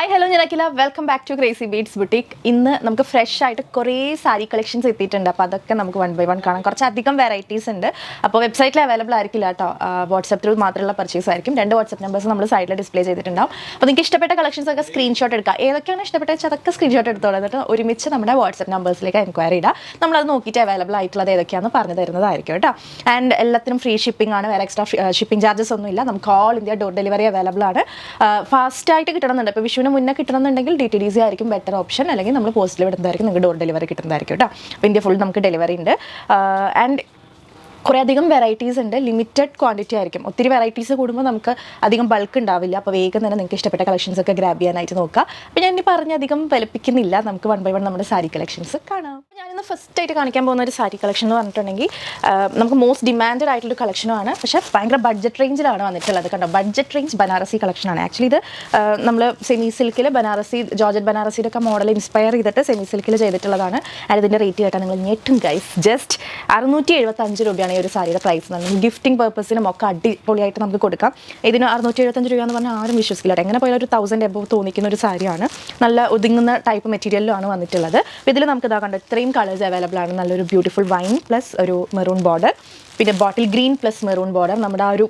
Hi hello ഞാൻ Akhila welcome back to crazy beads boutique. ഇന്ന് നമുക്ക് ഫ്രഷ് ആയിട്ട് കുറേ സാരി കളക്ഷൻസ് എത്തിയിട്ടുണ്ട്. അപ്പോൾ അതൊക്കെ നമുക്ക് 1 by 1 കാണാം. കുറച്ചധികം വെറൈറ്റീസ് ഉണ്ട്. അപ്പോൾ വെബ്സൈറ്റിൽ അവൈലബിൾ ആയിരിക്കില്ല കേട്ടോ. വാട്സ്ആപ്പ് ത്രൂ മാത്രമുള്ള പർച്ചേസ് ആയിരിക്കും. 2 വാട്സ്ആപ്പ് നമ്പേഴ്സ് നമ്മൾ സൈഡിൽ ഡിസ്പ്ലേ ചെയ്തിട്ടുണ്ടാവും. അപ്പോൾ നിങ്ങൾക്ക് ഇഷ്ടപ്പെട്ട കളക്ഷൻസ് ഒക്കെ സ്ക്രീൻഷോട്ട് എടുക്കുക. ഏതൊക്കെയാണ് ഇഷ്ടപ്പെട്ട അതൊക്കെ സ്ക്രീൻഷോട്ട് എടുത്തോളാം. എന്നിട്ട് ഒരുമിച്ച് നമ്മുടെ വാട്സ്ആപ്പ് നമ്പേഴ്സിലേക്ക് എൻക്വയറി ഇടുക. നമ്മളത് നോക്കിയിട്ട് അവൈലബിൾ ആയിട്ടുള്ളത് ഏതൊക്കെയാണെന്ന് പറഞ്ഞു തരുന്നതായിരിക്കും കേട്ടോ. ആൻഡ് എല്ലാത്തിനും ഫ്രീ ഷിപ്പിംഗ് ആണ്. വേറെ എക്സ്ട്രാ ഷിപ്പിംഗ് ചാർജസ് ഒന്നും ഇല്ല. നമുക്ക് all India door delivery available ആണ്. ഫാസ്റ്റായിട്ട് കിട്ടണമെന്നുണ്ട്. ഇപ്പോൾ വിഷുവിന് മുന്നേ കിട്ടണമെന്നുണ്ടെങ്കിൽ DTDC ആയിരിക്കും ബെറ്റർ ഓപ്ഷൻ. അല്ലെങ്കിൽ നമ്മൾ പോസ്റ്റിൽ വിടുന്നതായിരിക്കും നിങ്ങൾക്ക് ഡോർ ഡെലിവറി കിട്ടുന്നതായിരിക്കും കേട്ടോ. അപ്പോൾ ഇന്ത്യ ഫുൾ നമുക്ക് ഡെലിവറി ഉണ്ട്. ആൻഡ് കുറേ അധികം വെറൈറ്റീസ് ഉണ്ട്. ലിമിറ്റഡ് ക്വാണ്ടിറ്റി ആയിരിക്കും. ഒത്തിരി വെറൈറ്റീസ് കൂടുമ്പോൾ നമുക്ക് അധികം ബൾക്ക് ഉണ്ടാവില്ല. അപ്പോൾ വേഗം തന്നെ നിങ്ങൾക്ക് ഇഷ്ടപ്പെട്ട കളക്ഷൻസ് ഒക്കെ ഗ്രാബ് ചെയ്യാനായിട്ട് നോക്കുക. അപ്പോൾ ഞാൻ ഇനി പറഞ്ഞധികം വലിപ്പിക്കുന്നില്ല. നമുക്ക് 1 by 1 നമ്മുടെ സാരി കളക്ഷൻസ് കാണാം. ഞാനിന്ന് ഫസ്റ്റ് ആയിട്ട് കാണിക്കാൻ പോകുന്ന ഒരു സാരി കളക്ഷൻ എന്ന് പറഞ്ഞിട്ടുണ്ടെങ്കിൽ നമുക്ക് മോസ്റ്റ് ഡിമാൻഡഡ് ആയിട്ടുള്ളൊരു കളക്ഷനുമാണ്. പക്ഷേ ഭയങ്കര ബഡ്ജറ്റ് റേഞ്ചിലാണ് വന്നിട്ടുള്ളത്. കണ്ടോ, ബഡ്ജറ്റ് റേഞ്ച് ബനാറസി കളക്ഷനാണ്. ആക്ച്വലി ഇത് നമ്മൾ സെമി സിൽക്കിൽ ബനാറസി ജോർജറ്റ് ബനാറസിയുടെ ഒക്കെ മോഡൽ ഇൻസ്പയർ ചെയ്തിട്ട് സെമി സിൽക്കിൽ ചെയ്തിട്ടുള്ളതാണ്. ആൻഡ് ഇതിൻ്റെ റേറ്റ് കേട്ടാൽ നിങ്ങൾ ഞെട്ടും ഗൈസ്. ജസ്റ്റ് 675 രൂപയാണ് ഈ ഒരു സാരിയുടെ പ്രൈസ്. നമുക്ക് ഗിഫ്റ്റിംഗ് പർപ്പസിനും ഒക്കെ അടിപൊളിയായിട്ട് നമുക്ക് കൊടുക്കാം. ഇതിന് 675 രൂപ എന്ന് പറഞ്ഞാൽ ആരും വിശ്വസിക്കില്ല. എങ്ങനെ പോയാലും ഒരു 1000 എബോവ് തോന്നിക്കുന്ന ഒരു സാരിയാണ്. നല്ല ഒതുങ്ങുന്ന ടൈപ്പ് മെറ്റീരിയലിലാണ് വന്നിട്ടുള്ളത്. ഇതിൽ നമുക്ക് ഇതാ കണ്ടോ, ഇത്രയും കളേഴ്സ് അവൈലബിൾ ആണ്. നല്ലൊരു ബ്യൂട്ടിഫുൾ വൈൻ പ്ലസ് ഒരു മെറൂൺ ബോർഡർ, പിന്നെ bottle green plus maroon border. നമ്മുടെ ആ ഒരു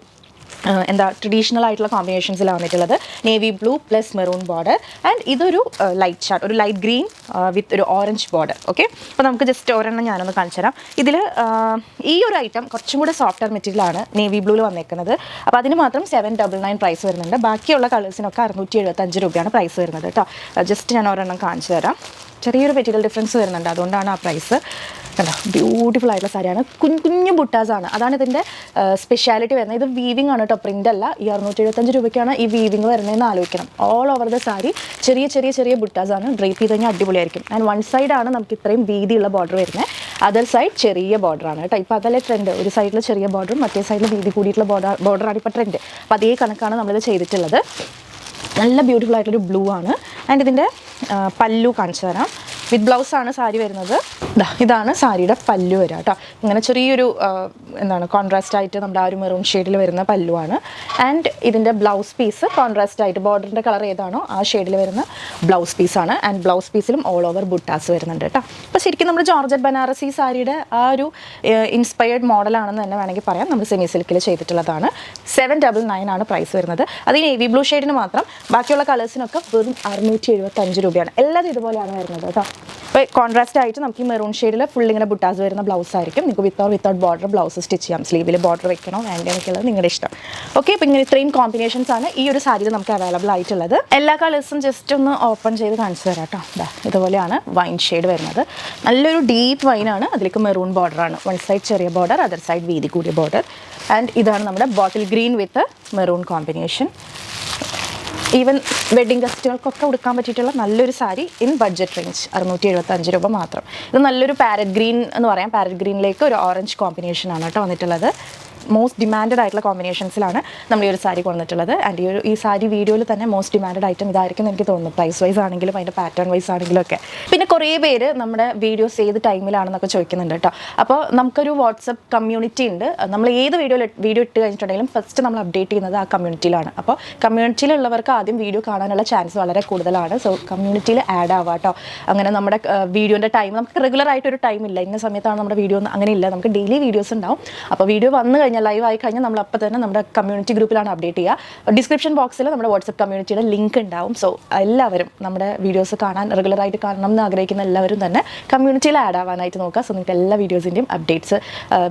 ട്രഡീഷണൽ ആയിട്ടുള്ള കോമ്പിനേഷൻസിലാണ് വന്നിട്ടുള്ളത്. Navy blue plus maroon border. And ഇതൊരു ലൈറ്റ് ഷാർട്ട്, ഒരു ലൈറ്റ് ഗ്രീൻ വിത്ത് ഒരു ഓറഞ്ച് ബോർഡർ. ഓക്കെ, അപ്പോൾ നമുക്ക് ജസ്റ്റ് ഒരെണ്ണം ഞാനൊന്ന് കാണിച്ചു തരാം. ഇതിൽ ഈ ഒരു ഐറ്റം കുറച്ചും കൂടെ സോഫ്റ്റ്വെയർ മെറ്റീരിയലാണ് നേവി ബ്ലൂവിൽ വന്നേക്കുന്നത്. അപ്പോൾ അതിന് മാത്രം 799 പ്രൈസ് വരുന്നുണ്ട്. ബാക്കിയുള്ള കളേഴ്സിനൊക്കെ 675 രൂപയാണ് പ്രൈസ് വരുന്നത് കേട്ടോ. ജസ്റ്റ് ഞാൻ ഒരെണ്ണം കാണിച്ചു തരാം. ചെറിയൊരു മെറ്റീരിയൽ ഡിഫറൻസ് വരുന്നുണ്ട്, അതുകൊണ്ടാണ് ആ പ്രൈസ്. കണ്ടോ, ബ്യൂട്ടിഫുൾ ആയിട്ടുള്ള സാരിയാണ്. കുഞ്ഞു ബുട്ടാസാണ്, അതാണ് ഇതിൻ്റെ സ്പെഷ്യാലിറ്റി വരുന്നത്. ഇത് വീവിംഗ് ആണ് കേട്ടോ, പ്രിൻ്റ് അല്ല. ഈ 675 രൂപയ്ക്കാണ് ഈ വീവിംഗ് വരുന്നതെന്ന് ആലോചിക്കണം. ഓൾ ഓവർ ദ സാരി ചെറിയ ചെറിയ ചെറിയ ബുട്ടാസാണ്. ഡ്രേപ്പ് ചെയ്ത് കഴിഞ്ഞാൽ അടിപൊളിയായിരിക്കും. ആൻഡ് വൺ സൈഡാണ് നമുക്ക് ഇത്രയും വീതിയുള്ള ബോർഡർ വരുന്നത്, അതർ സൈഡ് ചെറിയ ബോർഡറാണ് കേട്ടോ. ഇപ്പോൾ അതല്ലേ ട്രെൻഡ്, ഒരു സൈഡിൽ ചെറിയ ബോർഡറും മറ്റേ സൈഡിൽ വീതി കൂടിയിട്ടുള്ള ബോർഡറാണ് ഇപ്പോൾ ട്രെൻഡ്. അപ്പോൾ അതേ കണക്കാണ് നമ്മളിത് ചെയ്തിട്ടുള്ളത്. നല്ല ബ്യൂട്ടിഫുൾ ആയിട്ടൊരു ബ്ലൂ ആണ്. ആൻഡ് ഇതിൻ്റെ പല്ലു കാണിച്ചു തരാം. വിത്ത് ബ്ലൗസാണ് സാരി വരുന്നത്. ഇതാണ് സാരിയുടെ പല്ലു വരിക കേട്ടോ. ഇങ്ങനെ ചെറിയൊരു കോൺട്രാസ്റ്റ് ആയിട്ട് നമ്മുടെ ആ ഒരു മെറൂൺ ഷെയ്ഡിൽ വരുന്ന പല്ലുവാണ്. ആൻഡ് ഇതിൻ്റെ ബ്ലൗസ് പീസ് കോൺട്രാസ്റ്റ് ആയിട്ട് ബോർഡറിൻ്റെ കളർ ഏതാണോ ആ ഷെയ്ഡിൽ വരുന്ന ബ്ലൗസ് പീസാണ്. ആൻഡ് ബ്ലൗസ് പീസിലും ഓൾ ഓവർ ബുട്ടാസ് വരുന്നുണ്ട് കേട്ടോ. അപ്പോൾ ശരിക്കും നമ്മുടെ ജോർജറ്റ് ബനാറസി സാരിയുടെ ആ ഒരു ഇൻസ്പയർഡ് മോഡലാണെന്ന് തന്നെ വേണമെങ്കിൽ പറയാം. നമ്മൾ സെമി സിൽക്കിൽ ചെയ്തിട്ടുള്ളതാണ്. 799 ആണ് പ്രൈസ് വരുന്നത്. അത് ഈ നേവി ബ്ലൂ ഷെയ്ഡിന് മാത്രം. ബാക്കിയുള്ള കളേഴ്സിനൊക്കെ വെറും 675 രൂപയാണ്. എല്ലാം ഇതുപോലെയാണ് വരുന്നത് കേട്ടോ. അപ്പോൾ കോൺട്രാസ്റ്റ് ആയിട്ട് നമുക്ക് ഈ മെറൂൺ ഷെയ്ഡിൽ ഫുൾ ഇങ്ങനെ ബുട്ടാസ് വരുന്ന ബ്ലൗസ് ആയിരിക്കും. നിങ്ങൾക്ക് വിത്തൗട്ട് ബോർഡർ ബ്ലൗസ് സ്റ്റിച്ച് ചെയ്യാം. സ്ലീവിൽ ബോർഡർ വെക്കണോ വേണ്ടോ എന്നൊക്കെയുള്ളത് നിങ്ങളുടെ ഇഷ്ടം. ഓക്കെ, അപ്പോൾ ഇങ്ങനെ ഇത്രയും കോമ്പിനേഷൻസ് ആണ് ഈ ഒരു സാരിയിൽ നമുക്ക് അവൈലബിൾ ആയിട്ടുള്ളത്. എല്ലാ കളേഴ്സും ജസ്റ്റ് ഒന്ന് ഓപ്പൺ ചെയ്ത് കാണിച്ചു തരാം കേട്ടോ. ഇതുപോലെയാണ് വൈൻ ഷെയ്ഡ് വരുന്നത്. നല്ലൊരു ഡീപ്പ് വൈനാണ്. അതിലേക്ക് മെറൂൺ ബോർഡറാണ്. വൺ സൈഡ് ചെറിയ ബോർഡർ, അതർ സൈഡ് വീതി കൂടിയ ബോർഡർ. ആൻഡ് ഇതാണ് നമ്മുടെ bottle green with maroon combination. Even wedding ഗസ്റ്റുകൾക്കൊക്കെ ഉടുക്കാൻ പറ്റിയിട്ടുള്ള നല്ലൊരു സാരി ഇൻ ബഡ്ജറ്റ് റേഞ്ച്. 675 രൂപ മാത്രം. ഇത് നല്ലൊരു പാരറ്റ് ഗ്രീൻ എന്ന് പറയാം. പാരറ്റ് ഗ്രീനിലേക്ക് ഒരു ഓറഞ്ച് കോമ്പിനേഷനാണ് കേട്ടോ വന്നിട്ടുള്ളത്. മോസ്റ്റ് ഡിമാൻഡഡ് ആയിട്ടുള്ള കോമ്പിനേഷൻസിലാണ് നമ്മൾ ഈ ഒരു സാരി കൊണ്ടിട്ടുള്ളത്. ആൻഡ് ഈ സാരി വീഡിയോയിൽ തന്നെ മോസ്റ്റ് ഡിമാൻഡഡ് ഐറ്റം ഇതായിരിക്കും എനിക്ക് തോന്നുന്നു. പ്രൈസ് വൈസ് ആണെങ്കിലും അതിൻ്റെ പാറ്റേൺ വൈസ് ആണെങ്കിലും ഒക്കെ. പിന്നെ കുറേ പേര് നമ്മുടെ വീഡിയോസ് ഏത് ടൈമിലാണെന്നൊക്കെ ചോദിക്കുന്നുണ്ട് കേട്ടോ. അപ്പോൾ നമുക്കൊരു വാട്സപ്പ് കമ്മ്യൂണിറ്റി ഉണ്ട്. നമ്മൾ ഏത് വീഡിയോ ഇട്ട് കഴിഞ്ഞിട്ടുണ്ടെങ്കിലും ഫസ്റ്റ് നമ്മൾ അപ്ഡേറ്റ് ചെയ്യുന്നത് ആ കമ്മ്യൂണിറ്റിയിലാണ്. അപ്പോൾ കമ്മ്യൂണിറ്റിയിലുള്ളവർക്ക് ആദ്യം വീഡിയോ കാണാനുള്ള ചാൻസ് വളരെ കൂടുതലാണ്. സോ കമ്മ്യൂണിറ്റിയിൽ ആഡ് ആവാം കേട്ടോ. അങ്ങനെ നമ്മുടെ വീഡിയോൻ്റെ ടൈം നമുക്ക് റെഗുലർ ആയിട്ടൊരു ടൈം ഇല്ല, ഇന്ന സമയത്താണ് നമ്മുടെ വീഡിയോ അങ്ങനെ ഇല്ല. നമുക്ക് ഡെയിലി വീഡിയോസ് ഉണ്ടാവും. അപ്പോൾ വീഡിയോ വന്നു ലൈവ് ആയി കഴിഞ്ഞാൽ നമ്മൾ അപ്പോൾ തന്നെ നമ്മുടെ കമ്മ്യൂണിറ്റി ഗ്രൂപ്പിലാണ് അപ്ഡേറ്റ് ചെയ്യുക. ഡിസ്ക്രിപ്ഷൻ ബോക്സിൽ നമ്മുടെ വാട്സപ്പ് കമ്മ്യൂണിറ്റിയുടെ ലിങ്ക് ഉണ്ടാവും. സോ എല്ലാവരും നമ്മുടെ വീഡിയോസ് കാണാൻ റെഗുലറായിട്ട് കാണണം എന്ന് ആഗ്രഹിക്കുന്ന എല്ലാവരും തന്നെ കമ്മ്യൂണിറ്റിയിൽ ആഡ് ആവാനായിട്ട് നോക്കുക. സോ നിങ്ങൾക്ക് എല്ലാ വീഡിയോസിൻ്റെയും അപ്ഡേറ്റ്സ്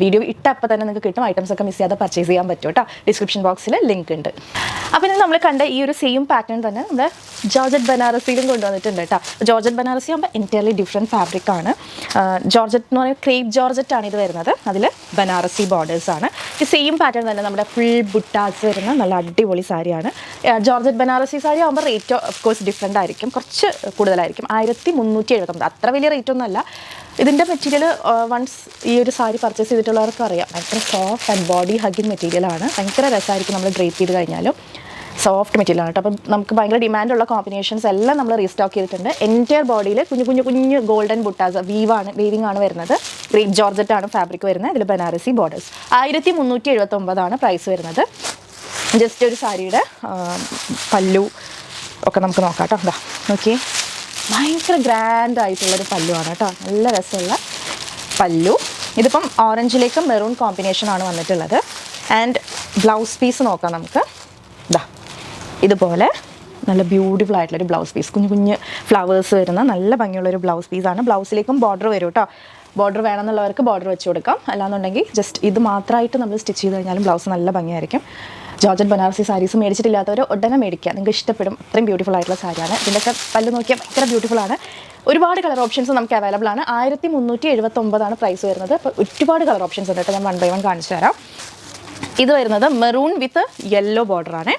വീഡിയോ ഇട്ട അപ്പോൾ തന്നെ നിങ്ങൾക്ക് കിട്ടും. ഐറ്റംസ് ഒക്കെ മിസ് ചെയ്യാതെ പർച്ചേസ് ചെയ്യാൻ പറ്റും കേട്ടോ. ഡിസ്ക്രിപ്ഷൻ ബോക്സിൽ ലിങ്ക് ഉണ്ട്. അപ്പോൾ ഇന്ന് നമ്മൾ കണ്ട ഈ ഒരു സെയിം പാറ്റേൺ തന്നെ നമ്മുടെ ജോർജറ്റ് ബനാറസിയിലും കൊണ്ടുവന്നിട്ടുണ്ട് കേട്ടോ. ജോർജറ്റ് ബനാറസി ആകുമ്പോൾ എൻറ്റയർലി ഡിഫറെൻറ്റ് ഫാബ്രിക്കാണ്. ജോർജറ്റ് എന്ന് പറയുമ്പോൾ ക്രേപ്പ് ജോർജറ്റ് ആണ് ഇത് വരുന്നത്. അതിൽ ബനാറസി ബോർഡേഴ്സാണ്. ഈ സെയിം പാറ്റേൺ തന്നെ നമ്മുടെ ഫുൾ ബുട്ടാസ് വരുന്ന നല്ല അടിപൊളി സാരിയാണ്. ജോർജറ്റ് ബനാറസി സാരി ആകുമ്പോൾ റേറ്റ് ഓഫ് കോഴ്സ് ഡിഫറെൻ്റ് ആയിരിക്കും, കുറച്ച് കൂടുതലായിരിക്കും. 1379. അത്ര വലിയ റേറ്റ് ഒന്നും അല്ല. ഇതിൻ്റെ മെറ്റീരിയൽ വൺസ് ഈ ഒരു സാരി പർച്ചേസ് ചെയ്തിട്ടുള്ളവർക്ക് അറിയാം, ഭയങ്കര സോഫ്റ്റ് ആൻഡ് ബോഡി ഹഗിങ് മെറ്റീരിയലാണ്. ഭയങ്കര രസമായിരിക്കും നമ്മൾ ഡ്രേപ്പ് ചെയ്ത് കഴിഞ്ഞാലും. സോഫ്റ്റ് മെറ്റീരിയലാണ് കേട്ടോ. അപ്പം നമുക്ക് ഭയങ്കര ഡിമാൻഡുള്ള കോമ്പിനേഷൻസ് എല്ലാം നമ്മൾ റീസ്റ്റോക്ക് ചെയ്തിട്ടുണ്ട്. എൻറ്റയർ ബോഡിയിൽ കുഞ്ഞു ഗോൾഡൻ ബുട്ടാസ് വീവിംഗ് ആണ് വരുന്നത്. ക്രേപ്പ് ജോർജറ്റ് ആണ് ഫാബ്രിക് വരുന്നത്. ഇതിൽ ബനാറസി ബോർഡേഴ്സ്. 1379 പ്രൈസ് വരുന്നത്. ജസ്റ്റ് ഒരു സാരിയുടെ പല്ലു ഒക്കെ നമുക്ക് നോക്കാം കേട്ടോ. എന്താ നോക്കിയേ, ഭയങ്കര ഗ്രാൻഡ് ആയിട്ടുള്ളൊരു പല്ലുവാണ് കേട്ടോ. നല്ല രസമുള്ള പല്ലു. ഇതിപ്പം ഓറഞ്ചിലേക്ക് മെറൂൺ കോമ്പിനേഷനാണ് വന്നിട്ടുള്ളത്. ആൻഡ് ബ്ലൗസ് പീസ് നോക്കാം നമുക്ക്. ഇതാ ഇതുപോലെ നല്ല ബ്യൂട്ടിഫുൾ ആയിട്ടുള്ളൊരു ബ്ലൗസ് പീസ്, കുഞ്ഞു കുഞ്ഞ് ഫ്ലവേഴ്സ് വരുന്ന നല്ല ഭംഗിയുള്ളൊരു ബ്ലൗസ് പീസാണ്. ബ്ലൗസിലേക്കും ബോർഡർ വരും കേട്ടോ. ബോർഡർ വേണമെന്നുള്ളവർക്ക് ബോർഡർ വെച്ച് കൊടുക്കാം. അല്ലാന്നുണ്ടെങ്കിൽ ജസ്റ്റ് ഇത് മാത്രമായിട്ട് നമ്മൾ സ്റ്റിച്ച് ചെയ്ത് കഴിഞ്ഞാലും ബ്ലൗസ് നല്ല ഭംഗിയായിരിക്കും. ജോർജറ്റ് ബനാറസി സാരീസ് മേടിച്ചിട്ടില്ലാത്തവർ ഉടനെ മേടിക്കുക, നിങ്ങൾക്ക് ഇഷ്ടപ്പെടും. അത്രയും ബ്യൂട്ടിഫുൾ ആയിട്ടുള്ള സാരിയാണ്. ഇതിൻ്റെയൊക്കെ പല്ല് നോക്കിയാൽ ഭയങ്കര ബ്യൂട്ടിഫുൾ ആണ്. ഒരുപാട് കളർ ഓപ്ഷൻസ് നമുക്ക് അവൈലബിൾ ആണ്. 1379 പ്രൈസ് വരുന്നത്. അപ്പോൾ ഒരുപാട് കളർ ഓപ്ഷൻസ് ഉണ്ട് കേട്ടോ. ഞാൻ 1 by 1 കാണിച്ചു തരാം. ഇത് വരുന്നത് മെറൂൺ വിത്ത് യെല്ലോ ബോർഡറാണ്.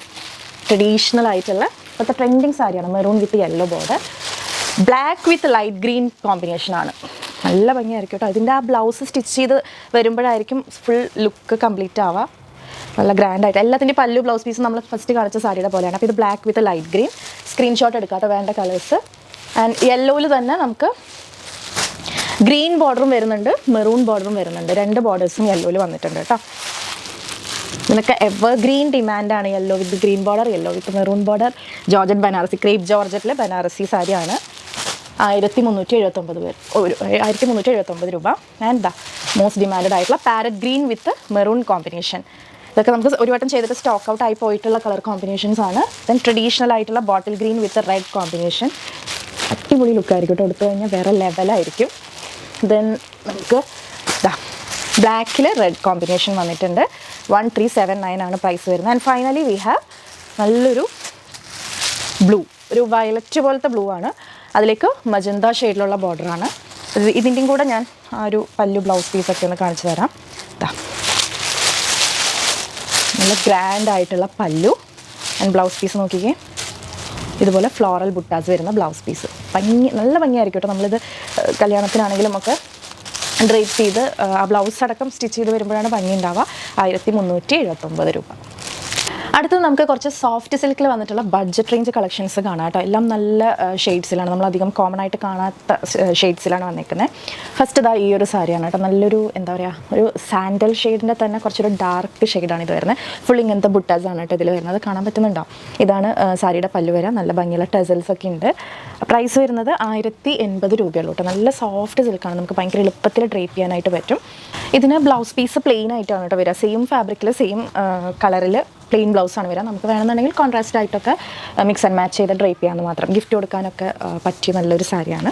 ട്രഡീഷണൽ ആയിട്ടുള്ള ഇപ്പോഴത്തെ ട്രെൻഡിങ് സാരിയാണ്. Maroon with yellow border, black with light green കോമ്പിനേഷനാണ്. നല്ല ഭംഗിയായിരിക്കും കേട്ടോ. ഇതിൻ്റെ ആ ബ്ലൗസ് സ്റ്റിച്ച് ചെയ്ത് വരുമ്പോഴായിരിക്കും ഫുൾ ലുക്ക് കംപ്ലീറ്റ് ആവുക. നല്ല ഗ്രാൻഡായിട്ട് എല്ലാത്തിൻ്റെ പല്ലു ബ്ലൗസ് പീസ് നമ്മൾ ഫസ്റ്റ് കാണിച്ച സാരിയുടെ പോലെയാണ്. അപ്പോൾ ഇത് black with light green. Screenshot എടുക്കാട്ടോ വേണ്ട കളേഴ്സ്. ആൻഡ് യെല്ലോയിൽ തന്നെ നമുക്ക് ഗ്രീൻ ബോർഡറും വരുന്നുണ്ട്, മെറൂൺ ബോർഡറും വരുന്നുണ്ട്. 2 ബോർഡേഴ്സും യെല്ലോയിൽ വന്നിട്ടുണ്ട് കേട്ടോ. ഇതിനൊക്കെ എവർ ഗ്രീൻ ഡിമാൻഡാണ്. Yellow with green border, yellow with maroon border. Georgette Banarasi, crepe ജോർജറ്റിലെ ബനാറസി സാരിയാണ്. 1379 രൂപ. ആൻഡ് ദ മോസ്റ്റ് ഡിമാൻഡഡ് ആയിട്ടുള്ള parrot green with maroon combination. ഇതൊക്കെ നമുക്ക് ഒരു വട്ടം ചെയ്തിട്ട് സ്റ്റോക്ക് ഔട്ട് ആയി പോയിട്ടുള്ള കളർ കോമ്പിനേഷൻസ് ആണ്. ദെൻ ട്രഡീഷണൽ ആയിട്ടുള്ള bottle green with red combination. അടിപൊളി ലുക്കായിരിക്കും കേട്ടോ. എടുത്തു കഴിഞ്ഞാൽ വേറെ ലെവലായിരിക്കും. ദെൻ നമുക്ക് ബ്ലാക്കിൽ റെഡ് കോമ്പിനേഷൻ വന്നിട്ടുണ്ട്. 1379 ആണ് പ്രൈസ് വരുന്നത്. ആൻഡ് ഫൈനലി വി ഹാവ് നല്ലൊരു ബ്ലൂ, ഒരു വയലറ്റ് പോലത്തെ ബ്ലൂ ആണ്. അതിലേക്ക് മജന്ത ഷെയ്ഡിലുള്ള ബോർഡറാണ്. ഇതിൻ്റെയും കൂടെ ഞാൻ ആ ഒരു പല്ലു ബ്ലൗസ് പീസൊക്കെ ഒന്ന് കാണിച്ചു തരാം. നല്ല ഗ്രാൻഡ് ആയിട്ടുള്ള പല്ലു ആൻഡ് ബ്ലൗസ് പീസ് നോക്കിക്കേ. ഇതുപോലെ ഫ്ലോറൽ ബുട്ടാസ് വരുന്ന ബ്ലൗസ് പീസ്. നല്ല ഭംഗിയായിരിക്കും കേട്ടോ. നമ്മളിത് കല്യാണത്തിനാണെങ്കിലും ഒക്കെ ഡ്രേപ്പ് ചെയ്ത് ആ ബ്ലൗസ് അടക്കം സ്റ്റിച്ച് ചെയ്ത് വരുമ്പോഴാണ് ഭംഗി ഉണ്ടാവുക. 1379 രൂപ. അടുത്തത് നമുക്ക് കുറച്ച് സോഫ്റ്റ് സിൽക്കിൽ വന്നിട്ടുള്ള ബഡ്ജറ്റ് റേഞ്ച് കളക്ഷൻസ് കാണാം കേട്ടോ. എല്ലാം നല്ല ഷെയ്ഡ്സിലാണ്, നമ്മളധികം കോമൺ ആയിട്ട് കാണാത്ത ഷെയ്ഡ്സിലാണ് വന്നിരിക്കുന്നത്. ഫസ്റ്റ് ഇതാ ഈ ഒരു സാരിയാണ് കേട്ടോ. നല്ലൊരു എന്താ പറയുക, ഒരു സാൻഡൽ ഷെയ്ഡിൻ്റെ തന്നെ കുറച്ചൊരു ഡാർക്ക് ഷെയ്ഡാണ് ഇത് വരുന്നത്. ഫുൾ ഇങ്ങനത്തെ ബുട്ടാസ് ആണ് കേട്ടോ ഇതിൽ വരുന്നത്. കാണാൻ പറ്റുന്നുണ്ടോ? ഇതാണ് സാരിയുടെ പല്ലു വരാം. നല്ല ഭംഗിയുള്ള ടെസൽസ് ഒക്കെ ഉണ്ട്. പ്രൈസ് വരുന്നത് 1080 രൂപയുള്ളൂ കേട്ടോ. നല്ല സോഫ്റ്റ് സിൽക്കാണ്, നമുക്ക് ഭയങ്കര എളുപ്പത്തിൽ ഡ്രേപ്പ് ചെയ്യാനായിട്ട് പറ്റും. ഇതിന് ബ്ലൗസ് പീസ് പ്ലെയിൻ ആയിട്ടാണ് കേട്ടോ വരിക. സെയിം ഫാബ്രിക്കിൽ സെയിം കളറിൽ പ്ലെയിൻ ബ്ലൗസാണ് വരിക. നമുക്ക് വേണമെന്നുണ്ടെങ്കിൽ കോൺട്രാസ്റ്റ് ആയിട്ടൊക്കെ മിക്സ് ആൻഡ് മാച്ച് ചെയ്ത് ഡ്രേപ്പ് ചെയ്യാമെന്ന് മാത്രം. ഗിഫ്റ്റ് കൊടുക്കാനൊക്കെ പറ്റിയ നല്ലൊരു സാരിയാണ്.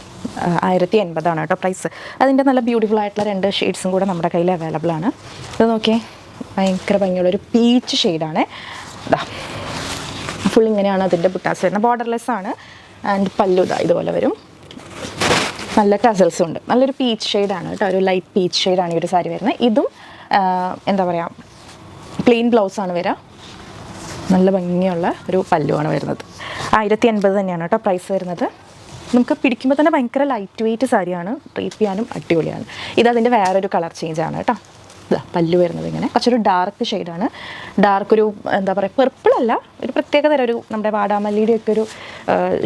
1080 ആണ് കേട്ടോ പ്രൈസ്. അതിൻ്റെ നല്ല ബ്യൂട്ടിഫുൾ ആയിട്ടുള്ള 2 ഷെയ്ഡ്സും കൂടെ നമ്മുടെ കയ്യിൽ അവൈലബിൾ ആണ്. ഇത് നോക്കിയേ, ഭയങ്കര ഭംഗിയുള്ളൊരു പീച്ച് ഷെയ്ഡാണ്. ഫുൾ ഇങ്ങനെയാണ് അതിൻ്റെ ബുട്ടാസ് വരുന്നത്. ബോർഡർലെസ് ആണ്. ആൻഡ് പല്ലു ഇതുപോലെ വരും. നല്ല ടസൽസും ഉണ്ട്. നല്ലൊരു പീച്ച് ഷെയ്ഡാണ് കേട്ടോ. ഒരു ലൈറ്റ് പീച്ച് ഷെയ്ഡാണ് ഈ ഒരു സാരി വരുന്നത്. ഇതും എന്താ പറയുക, പ്ലെയിൻ ബ്ലൗസാണ് വരിക. നല്ല ഭംഗിയുള്ള ഒരു പല്ലുവാണ് വരുന്നത്. 1080 തന്നെയാണ് കേട്ടോ പ്രൈസ് വരുന്നത്. നമുക്ക് പിടിക്കുമ്പോൾ തന്നെ ഭയങ്കര ലൈറ്റ് വെയ്റ്റ് സാരിയാണ്. ഡ്രേപ്പ് ചെയ്യാനും അടിപൊളിയാണ്. ഇതതിൻ്റെ വേറൊരു കളർ ചേഞ്ചാണ് കേട്ടോ. പല്ലു വരുന്നത് ഇങ്ങനെ കുറച്ചൊരു ഡാർക്ക് ഷെയ്ഡാണ്. ഡാർക്ക് ഒരു എന്താ പറയുക, പെർപ്പിളല്ല, ഒരു പ്രത്യേക തരം ഒരു നമ്മുടെ വാടാമല്ലിയുടെ ഒക്കെ ഒരു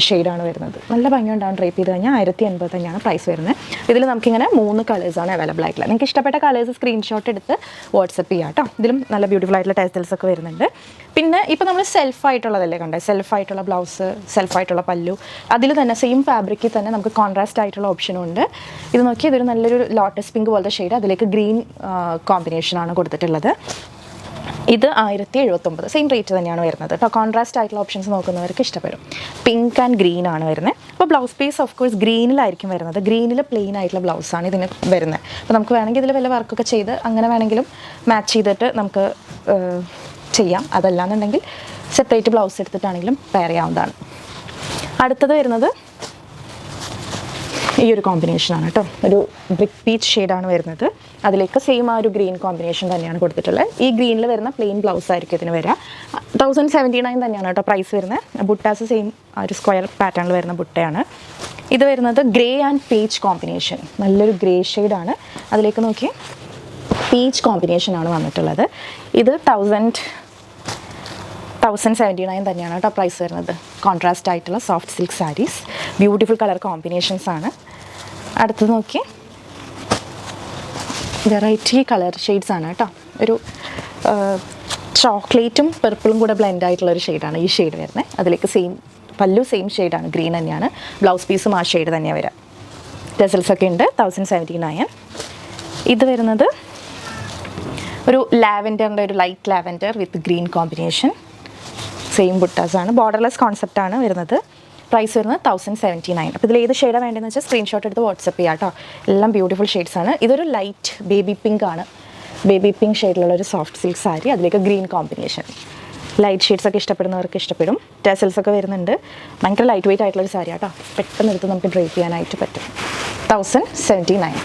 ഷെയ്ഡാണ് വരുന്നത്. നല്ല ഭംഗിയുണ്ടാവും ഡ്രേപ്പ് ചെയ്ത് കഴിഞ്ഞാൽ. 1080 തന്നെയാണ് പ്രൈസ് വരുന്നത്. ഇതിൽ നമുക്കിങ്ങനെ 3 കളേഴ്സാണ് അവൈലബിൾ ആയിട്ടുള്ളത്. നിങ്ങൾക്ക് ഇഷ്ടപ്പെട്ട കളേഴ്സ് സ്ക്രീൻഷോട്ട് എടുത്ത് വാട്സപ്പ് ചെയ്യാം കേട്ടോ. ഇതിലും നല്ല ബ്യൂട്ടിഫുൾ ആയിട്ടുള്ള ടെസൽസ് ഒക്കെ വരുന്നുണ്ട്. പിന്നെ ഇപ്പോൾ നമ്മൾ സെൽഫായിട്ടുള്ളതല്ലേ കണ്ടത്, സെൽഫായിട്ടുള്ള ബ്ലൗസ്, സെൽഫായിട്ടുള്ള പല്ലു. അതിൽ തന്നെ സെയിം ഫാബ്രിക്കിൽ തന്നെ നമുക്ക് കോൺട്രാസ്റ്റ് ആയിട്ടുള്ള ഓപ്ഷനും ഉണ്ട്. ഇത് നോക്കി, ഇതൊരു നല്ലൊരു ലോട്ടസ് പിങ്ക് പോലത്തെ ഷെയ്ഡ്, അതിലേക്ക് ഗ്രീൻ കോമ്പിനേഷനാണ് കൊടുത്തിട്ടുള്ളത്. ഇത് 1079, സെയിം റേറ്റ് തന്നെയാണ് വരുന്നത് കേട്ടോ. കോൺട്രാസ്റ്റ് ആയിട്ടുള്ള ഓപ്ഷൻസ് നോക്കുന്നവർക്ക് ഇഷ്ടപ്പെടും. പിങ്ക് ആൻഡ് ഗ്രീൻ ആണ് വരുന്നത്. അപ്പോൾ ബ്ലൗസ് പീസ് ഓഫ് കോഴ്സ് ഗ്രീനിലായിരിക്കും വരുന്നത്. ഗ്രീനിൽ പ്ലെയിൻ ആയിട്ടുള്ള ബ്ലൗസാണ് ഇതിന് വരുന്നത്. അപ്പോൾ നമുക്ക് വേണമെങ്കിൽ ഇതിൽ വല്ല വർക്കൊക്കെ ചെയ്ത് അങ്ങനെ വേണമെങ്കിലും മാച്ച് ചെയ്തിട്ട് നമുക്ക് ചെയ്യാം. അതല്ലാന്നുണ്ടെങ്കിൽ സെപ്പറേറ്റ് ബ്ലൗസ് എടുത്തിട്ടാണെങ്കിലും പെയർ ചെയ്യാവുന്നതാണ്. അടുത്തത് വരുന്നത് ഈ ഒരു കോമ്പിനേഷനാണ് കേട്ടോ. ഒരു ബ്രിക്ക് പീച്ച് ഷെയ്ഡാണ് വരുന്നത്. അതിലേക്ക് സെയിം ആ ഒരു ഗ്രീൻ കോമ്പിനേഷൻ തന്നെയാണ് കൊടുത്തിട്ടുള്ളത്. ഈ ഗ്രീനിൽ വരുന്ന പ്ലെയിൻ ബ്ലൗസ് ആയിരിക്കും ഇതിന് വരിക. 1079 തന്നെയാണ് കേട്ടോ പ്രൈസ് വരുന്നത്. ബുട്ടാസ് സെയിം ആ ഒരു സ്ക്വയർ പാറ്റേണിൽ വരുന്ന ബുട്ടയാണ്. ഇത് വരുന്നത് ഗ്രേ ആൻഡ് പീച്ച് കോമ്പിനേഷൻ. നല്ലൊരു ഗ്രേ ഷെയ്ഡാണ്. അതിലേക്ക് നോക്കി പീച്ച് കോമ്പിനേഷനാണ് വന്നിട്ടുള്ളത്. ഇത് 1079 തന്നെയാണ് കേട്ടോ പ്രൈസ് വരുന്നത്. കോൺട്രാസ്റ്റ് ആയിട്ടുള്ള soft silk saris, beautiful colour combinations ആണ്. അടുത്തത് നോക്കി, വെറൈറ്റി കളർ ഷെയ്ഡ്സ് ആണ് കേട്ടോ. ഒരു ചോക്ലേറ്റും പെർപ്പിളും കൂടെ ബ്ലെൻഡ് ആയിട്ടുള്ള ഒരു ഷെയ്ഡാണ് ഈ ഷെയ്ഡ് വരുന്നത്. അതിലേക്ക് സെയിം പല്ലു സെയിം ഷെയ്ഡാണ്, ഗ്രീൻ തന്നെയാണ്. ബ്ലൗസ് പീസും ആ ഷെയ്ഡ് തന്നെയാണ് വരിക. ടെസൽസ് ഒക്കെ ഉണ്ട്. 1079. ഇത് വരുന്നത് ഒരു ലാവൻഡറിൻ്റെ ഒരു light lavender with green combination. Same ബുട്ടാസാണ്, ബോർഡർലെസ് കോൺസെപ്റ്റാണ് വരുന്നത്. പ്രൈസ് വരുന്നത് 1079. അപ്പോൾ ഇതിൽ ഏത് ഷെയ്ഡാണ് വേണ്ടതെന്ന് വെച്ചാൽ സ്ക്രീൻഷോട്ട് എടുത്ത് വാട്സപ്പ് ചെയ്യാം കേട്ടോ. എല്ലാം ബ്യൂട്ടിഫുൾ ഷെയ്ഡ്സാണ്. ഇതൊരു ലൈറ്റ് ബേബി പിങ്ക് ആണ്. ബേബി പിങ്ക് ഷെയ്ഡിലുള്ള ഒരു സോഫ്റ്റ് സിൽക്ക് സാരി, അതിലേക്ക് ഗ്രീൻ കോമ്പിനേഷൻ. ലൈറ്റ് ഷെയ്ഡ്സൊക്കെ ഇഷ്ടപ്പെടുന്നവർക്ക് ഇഷ്ടപ്പെടും. ടെസൽസ് ഒക്കെ വരുന്നുണ്ട്. ഭയങ്കര ലൈറ്റ് വെയിറ്റ് ആയിട്ടുള്ളൊരു സാരി കേട്ടോ. പെട്ടെന്ന് എടുത്ത് നമുക്ക് ഡ്രൈപ്പ് ചെയ്യാനായിട്ട് പറ്റും. 1079.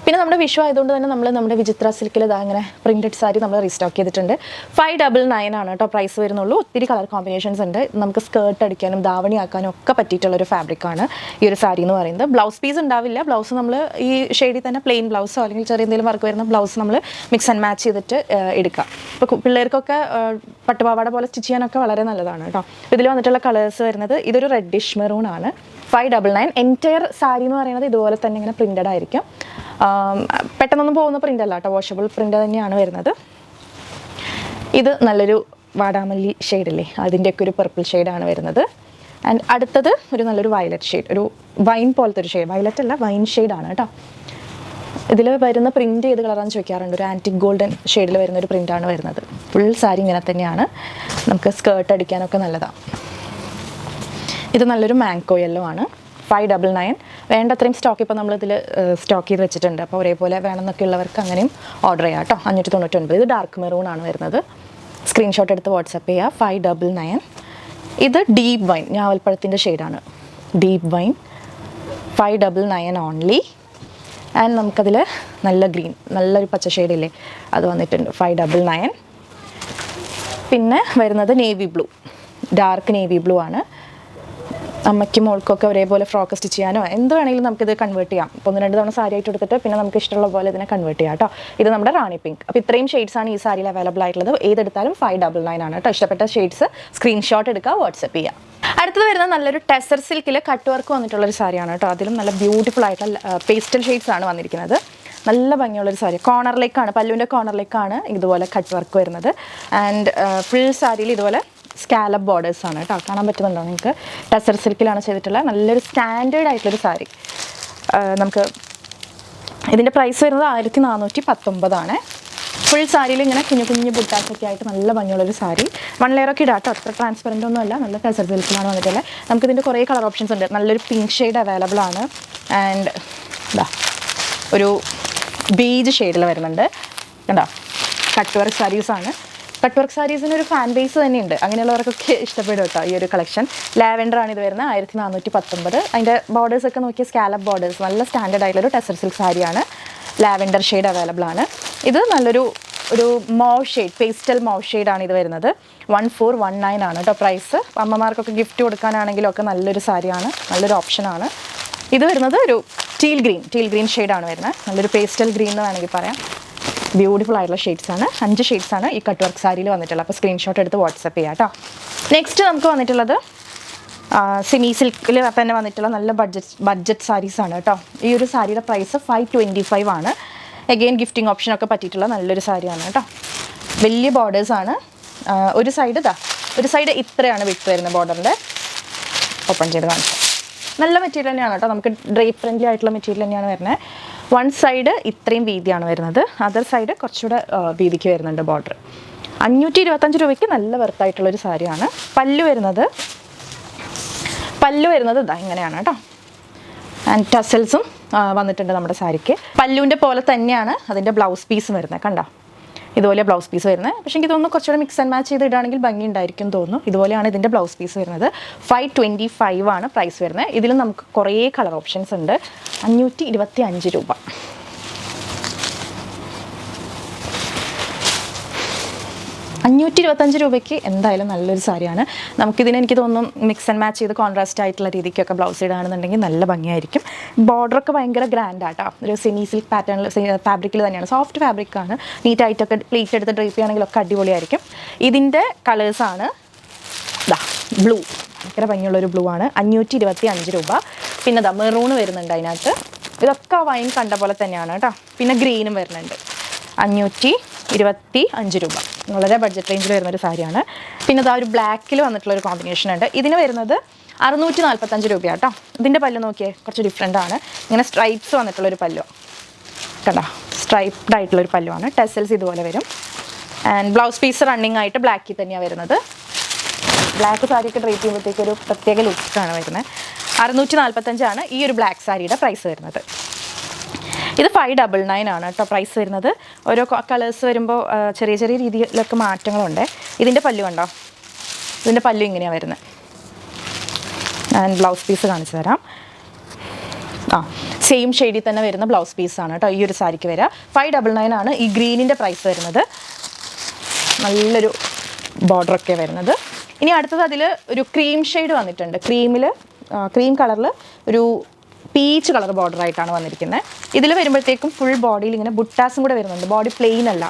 പിന്നെ നമ്മുടെ വിഷു ആയതുകൊണ്ട് തന്നെ നമ്മൾ നമ്മുടെ വിചിത്ര സിൽക്കിൽ അങ്ങനെ പ്രിൻറ്റഡ് സാരി നമ്മൾ റീസ്റ്റോക്ക് ചെയ്തിട്ടുണ്ട്. 599 ആണ് കേട്ടോ പ്രൈസ് വരുന്നുള്ളൂ. ഒത്തിരി കളർ കോമ്പിനേഷൻസ് ഉണ്ട്. നമുക്ക് സ്കേർട്ട് അടിക്കാനും ധാവണി ആക്കാനും ഒക്കെ പറ്റിയിട്ടുള്ളൊരു ഫാബ്രിക്കാണ് ഈ ഒരു സാരി എന്ന് പറയുന്നത്. ബ്ലൗസ് പീസ് ഉണ്ടാവില്ല. ബ്ലൗസ് നമ്മൾ ഈ ഷെയ്ഡിൽ തന്നെ പ്ലെയിൻ ബ്ലൗസോ അല്ലെങ്കിൽ ചെറിയ എന്തെങ്കിലും വർക്ക് വരുന്ന ബ്ലൗസ് നമ്മൾ മിക്സ് ആൻഡ് മാച്ച് ചെയ്തിട്ട് എടുക്കാം. ഇപ്പോൾ പിള്ളേർക്കൊക്കെ പട്ടുപാവാട പോലെ സ്റ്റിച്ച് ചെയ്യാനൊക്കെ വളരെ നല്ലതാണ് കേട്ടോ. ഇതിൽ വന്നിട്ടുള്ള കളേഴ്സ് വരുന്നത്, ഇതൊരു റെഡിഷ് മെറൂൺ ആണ്. 599. എൻറ്റയർ സാരി എന്ന് പറയുന്നത് ഇതുപോലെ തന്നെ ഇങ്ങനെ പ്രിൻറ്റഡ് ആയിരിക്കും. പെട്ടെന്നൊന്നും പോകുന്ന പ്രിൻ്റ് അല്ല കേട്ടോ, വാഷബിൾ പ്രിൻ്റ് തന്നെയാണ് വരുന്നത്. ഇത് നല്ലൊരു വാടാമല്ലി ഷെയ്ഡില്ലേ, അതിൻ്റെയൊക്കെ ഒരു പർപ്പിൾ ഷെയ്ഡാണ് വരുന്നത്. ആൻഡ് അടുത്തത് ഒരു നല്ലൊരു വയലറ്റ് ഷെയ്ഡ്, ഒരു വൈൻ പോലത്തെ ഒരു ഷെയ്ഡ്. വയലറ്റ് അല്ല, വൈൻ ഷെയ്ഡാണ് കേട്ടോ. ഇതിൽ വരുന്ന പ്രിൻറ്റ് ഏത് കളറാണെന്ന് ചോദിക്കാറുണ്ട്. ഒരു ആൻറ്റിക് ഗോൾഡൻ ഷെയ്ഡിൽ വരുന്നൊരു പ്രിൻ്റാണ് വരുന്നത്. ഫുൾ സാരി ഇങ്ങനെ തന്നെയാണ്. നമുക്ക് സ്കേർട്ട് അടിക്കാനൊക്കെ നല്ലതാണ്. ഇത് നല്ലൊരു മാംഗോ യെല്ലോ ആണ്. 599. വേണ്ടത്രയും സ്റ്റോക്ക് ഇപ്പോൾ നമ്മളിതിൽ സ്റ്റോക്ക് ചെയ്ത് വെച്ചിട്ടുണ്ട്. അപ്പോൾ ഒരേപോലെ വേണമെന്നൊക്കെ ഉള്ളവർക്ക് അങ്ങനെയും ഓർഡർ ചെയ്യാം കേട്ടോ. 599. ഇത് ഡാർക്ക് മെറൂൺ ആണ് വരുന്നത്. സ്ക്രീൻഷോട്ട് എടുത്ത് വാട്സപ്പ് ചെയ്യുക. 599. ഇത് ഡീപ്പ് വൈൻ, ഞാവൽപ്പഴത്തിൻ്റെ ഷെയ്ഡാണ്. Deep wine 599 only. ആൻഡ് നമുക്കതിൽ നല്ല ഗ്രീൻ, നല്ലൊരു പച്ച ഷെയ്ഡില്ലേ, അത് വന്നിട്ടുണ്ട്. 599. പിന്നെ വരുന്നത് navy blue, dark navy blue ആണ്. അമ്മയ്ക്കും മോൾക്കൊക്കെ ഒരേപോലെ ഫ്രോക്ക് സ്റ്റിച്ച് ചെയ്യാനോ എന്ത് വേണമെങ്കിലും നമുക്കിത് കൺവേർട്ട് ചെയ്യാം. ഇപ്പോൾ 1-2 തവണ സാരി ആയിട്ട് എടുത്തിട്ട് പിന്നെ നമുക്ക് ഇഷ്ടമുള്ള പോലെ ഇതിനെ കൺവേർട്ട് ചെയ്യാം കേട്ടോ. ഇത് നമ്മുടെ റാണി പിങ്ക്. അപ്പോൾ ഇത്രയും ഷെയ്ഡ്സാണ് ഈ സാരിയിൽ അവൈലബിൾ ആയിട്ടുള്ളത്. ഏതെടുത്താലും 599 ആണ് കേട്ടോ. ഇഷ്ടപ്പെട്ട ഷെയ്ഡ്സ് സ്ക്രീൻഷോട്ട് എടുക്കുക, വാട്സപ്പ് ചെയ്യുക. അടുത്തത് വരുന്നത് നല്ലൊരു ടെസർ സിൽക്കിൽ കട്ട് വർക്ക് വന്നിട്ടുള്ളൊരു സാരിയാണ് കേട്ടോ. അതിലും നല്ല ബ്യൂട്ടിഫുൾ ആയിട്ടുള്ള പേസ്റ്റൽ ഷെയ്ഡ്സ് ആണ് വന്നിരിക്കുന്നത്. നല്ല ഭംഗിയുള്ളൊരു സാരി. കോർണറിലേക്കാണ്, പല്ലുവിൻ്റെ കോർണറിലേക്കാണ് ഇതുപോലെ കട്ട് വർക്ക് വരുന്നത്. ആൻഡ് ഫുൾ സാരിയിൽ ഇതുപോലെ സ്കാലപ്പ് ബോർഡേഴ്സ് ആണ് കേട്ടോ. കാണാൻ പറ്റുന്നുണ്ടോ നിങ്ങൾക്ക്? ടെസർ സിൽക്കിലാണ് ചെയ്തിട്ടുള്ള നല്ലൊരു സ്റ്റാൻഡേർഡ് ആയിട്ടുള്ളൊരു സാരി. നമുക്ക് ഇതിൻ്റെ പ്രൈസ് വരുന്നത് 1419 ആണ്. ഫുൾ സാരിയിൽ ഇങ്ങനെ കുഞ്ഞു കുഞ്ഞു ബുട്ടാസൊക്കെ ആയിട്ട് നല്ല ഭംഗിയുള്ളൊരു സാരി. 1 ലെയറൊക്കെ ഇടാം കേട്ടോ. അത്ര ട്രാൻസ്പെറൻ്റ് ഒന്നും അല്ല, നല്ല ടെസർ സിൽക്കിലാണ് വന്നിട്ടുള്ളത്. നമുക്കിതിൻ്റെ കുറേ കളർ ഓപ്ഷൻസ് ഉണ്ട്. നല്ലൊരു പിങ്ക് ഷെയ്ഡ് അവൈലബിൾ ആണ്. ആൻഡ് ഇതാ ഒരു ബീജ് ഷെയ്ഡിൽ വരുന്നുണ്ട് കണ്ടോ. കട്ട് വർക്ക് സാരീസാണ്. കട്ട് വർക്ക് സാരീസിന് ഒരു ഫാൻ ബേസ് തന്നെയുണ്ട്. അങ്ങനെയുള്ളവർക്കൊക്കെ ഇഷ്ടപ്പെടും കേട്ടോ ഈ ഒരു കളക്ഷൻ. ലാവൻഡർ ആണ് ഇത് വരുന്നത്. 1419. അതിൻ്റെ ബോർഡേഴ്സൊക്കെ നോക്കിയ സ്കാലപ്പ് ബോർഡേഴ്സ്, നല്ല സ്റ്റാൻഡേർഡ് ആയിട്ടുള്ളൊരു ടെസർ സിൽക്ക് സാരിയാണ്. ലാവൻഡർ ഷെയ്ഡ് അവൈലബിൾ ആണ്. ഇത് നല്ലൊരു മോവ് ഷെയ്ഡ്, പേസ്റ്റൽ മോവ് ഷെയ്ഡാണ് ഇത് വരുന്നത്. 1419 ആണ് കേട്ടോ പ്രൈസ്. അമ്മമാർക്കൊക്കെ ഗിഫ്റ്റ് കൊടുക്കാനാണെങ്കിലും ഒക്കെ നല്ലൊരു സാരിയാണ്, നല്ലൊരു ഓപ്ഷനാണ്. ഇത് വരുന്നത് ഒരു ടീൽ ഗ്രീൻ ഷെയ്ഡാണ് വരുന്നത്. നല്ലൊരു പേസ്റ്റൽ ഗ്രീൻ എന്ന് വേണമെങ്കിൽ പറയാം. ബ്യൂട്ടിഫുൾ ആയിട്ടുള്ള ഷെയ്ഡ്സാണ്. 5 ഷെയ്ഡ്സാണ് ഈ കട്ട് വർക്ക് സാരിയിൽ വന്നിട്ടുള്ളത്. അപ്പോൾ സ്ക്രീൻഷോട്ട് എടുത്ത് വാട്സപ്പ് ചെയ്യാം കേട്ടോ. നെക്സ്റ്റ് നമുക്ക് വന്നിട്ടുള്ളത് സെമി സിൽക്കിൽ തന്നെ വന്നിട്ടുള്ള നല്ല ബഡ്ജറ്റ് സാരീസാണ് കേട്ടോ. ഈ ഒരു സാരിയുടെ പ്രൈസ് 525 ആണ്. എഗെയിൻ ഗിഫ്റ്റിംഗ് ഓപ്ഷനൊക്കെ പറ്റിയിട്ടുള്ള നല്ലൊരു സാരിയാണ് കേട്ടോ. വലിയ ബോർഡേഴ്സാണ്. ഒരു സൈഡ് ഇത്രയാണ് വിട്ട് വരുന്നത് ബോർഡറിൻ്റെ. ഓപ്പൺ ചെയ്ത് കാണിക്കാം. നല്ല മെറ്റീരിയൽ തന്നെയാണ് കേട്ടോ. നമുക്ക് ഡ്രേപ്പ് ഫ്രണ്ട്ലി ആയിട്ടുള്ള മെറ്റീരിയൽ തന്നെയാണ് വരുന്നത്. 1 സൈഡ് ഇത്രയും വീതിയാണ് വരുന്നത്. അതർ സൈഡ് കുറച്ചുകൂടെ വീതിക്ക് വരുന്നുണ്ട് ബോർഡർ. 525 രൂപയ്ക്ക് നല്ല വെർത്തായിട്ടുള്ളൊരു സാരിയാണ്. പല്ലു വരുന്നത് ഇതാ ഇങ്ങനെയാണ് കേട്ടോ. ആൻഡ് ടസൽസും വന്നിട്ടുണ്ട് നമ്മുടെ സാരിക്ക്. പല്ലുവിൻ്റെ പോലെ തന്നെയാണ് അതിൻ്റെ ബ്ലൗസ് പീസ് വരുന്നത് കണ്ടോ. ഇതുപോലെ ബ്ലൗസ് പീസ് വരുന്നത്. പക്ഷേ എനിക്ക് തോന്നുന്നു കുറച്ചുകൂടെ മിക്സ് ആൻഡ് മാച്ച് ചെയ്ത് ഇടുകയാണെങ്കിൽ ഭംഗി ഉണ്ടായിരിക്കും തോന്നുന്നു. ഇതുപോലെയാണ് ഇതിൻ്റെ ബ്ലൗസ് പീസ് വരുന്നത്. 525 ആണ് പ്രൈസ് വരുന്നത്. ഇതിലും നമുക്ക് കുറേ കളർ ഓപ്ഷൻസ് ഉണ്ട്. 525 രൂപ. രൂപയ്ക്ക് എന്തായാലും നല്ലൊരു സാരിയാണ്. നമുക്കിതിന് എനിക്ക് തോന്നുന്നു മിക്സ് ആൻഡ് മാച്ച് ചെയ്ത് കോൺട്രാസ്റ്റ് ആയിട്ടുള്ള രീതിക്കൊക്കെ ബ്ലൗസ് ഇടുകയാണെന്നുണ്ടെങ്കിൽ നല്ല ഭംഗിയായിരിക്കും. ബോർഡറൊക്കെ ഭയങ്കര ഗ്രാൻഡ് ആട്ടോ. ഒരു സെമി സിൽക്ക് പാറ്റേണിൽ ഫാബ്രിക്കിൽ തന്നെയാണ്. സോഫ്റ്റ് ഫാബ്രിക്കാണ്. നീറ്റായിട്ടൊക്കെ പ്ലേറ്റ് എടുത്ത് ഡ്രൈപ്പ് ചെയ്യുകയാണെങ്കിലൊക്കെ അടിപൊളിയായിരിക്കും. ഇതിൻ്റെ കളേഴ്സാണ് ബ്ലൂ, ഭയങ്കര ഭംഗിയുള്ളൊരു ബ്ലൂ ആണ്. 525 രൂപ. പിന്നെ മെറൂൺ വരുന്നുണ്ട് അതിനകത്ത്. ഇതൊക്കെ വൈൻ കണ്ട പോലെ തന്നെയാണ് കേട്ടോ. പിന്നെ ഗ്രീനും വരുന്നുണ്ട്. 525 25 രൂപ. വളരെ ബഡ്ജറ്റ് റേഞ്ചിൽ വരുന്നൊരു സാരിയാണ്. പിന്നെ ഇതാ ഒരു ബ്ലാക്കിൽ വന്നിട്ടുള്ളൊരു കോമ്പിനേഷൻ ഉണ്ട്. ഇതിന് വരുന്നത് 645 രൂപ കേട്ടോ. ഇതിൻ്റെ പല്ല് നോക്കിയേ, കുറച്ച് ഡിഫറെൻ്റ് ആണ്. ഇങ്ങനെ സ്ട്രൈപ്സ് വന്നിട്ടുള്ളൊരു പല്ലു കണ്ടോ, സ്ട്രൈപ്ഡ് ആയിട്ടുള്ളൊരു പല്ലുവാണ്. ടെസൽസ് ഇതുപോലെ വരും. ആൻഡ് ബ്ലൗസ് പീസ് റണ്ണിങ് ആയിട്ട് ബ്ലാക്കിൽ തന്നെയാണ് വരുന്നത്. ബ്ലാക്ക് സാരിയൊക്കെ ഡ്രേപ്പ് ചെയ്യുമ്പോഴത്തേക്ക് ഒരു പ്രത്യേക ലുക്കാണ് വരുന്നത്. 645 ഈ ഒരു ബ്ലാക്ക് സാരിയുടെ പ്രൈസ് വരുന്നത്. ഇത് 599 ആണ് കേട്ടോ പ്രൈസ് വരുന്നത്. ഓരോ കളേഴ്സ് വരുമ്പോൾ ചെറിയ ചെറിയ രീതിയിലൊക്കെ മാറ്റങ്ങളുണ്ട്. ഇതിൻ്റെ പല്ലു കണ്ടോ, ഇതിൻ്റെ പല്ലു ഇങ്ങനെയാണ് വരുന്നത്. ഞാൻ ബ്ലൗസ് പീസ് കാണിച്ചു തരാം. സെയിം ഷെയ്ഡിൽ തന്നെ വരുന്ന ബ്ലൗസ് പീസാണ് കേട്ടോ ഈ ഒരു സാരിക്ക് വരിക. 599 ആണ് ഈ ഗ്രീനിൻ്റെ പ്രൈസ് വരുന്നത്. നല്ലൊരു ബോർഡറൊക്കെ വരുന്നത്. ഇനി അടുത്തത് അതിൽ ഒരു ക്രീം ഷെയ്ഡ് വന്നിട്ടുണ്ട്. ക്രീം കളറിൽ ഒരു പീച്ച് കളർ ബോർഡർ ആയിട്ടാണ് വന്നിരിക്കുന്നത്. ഇതിൽ വരുമ്പോഴത്തേക്കും ഫുൾ ബോഡിയിൽ ഇങ്ങനെ ബുട്ടാസും കൂടെ വരുന്നുണ്ട്. ബോഡി പ്ലെയിൻ അല്ല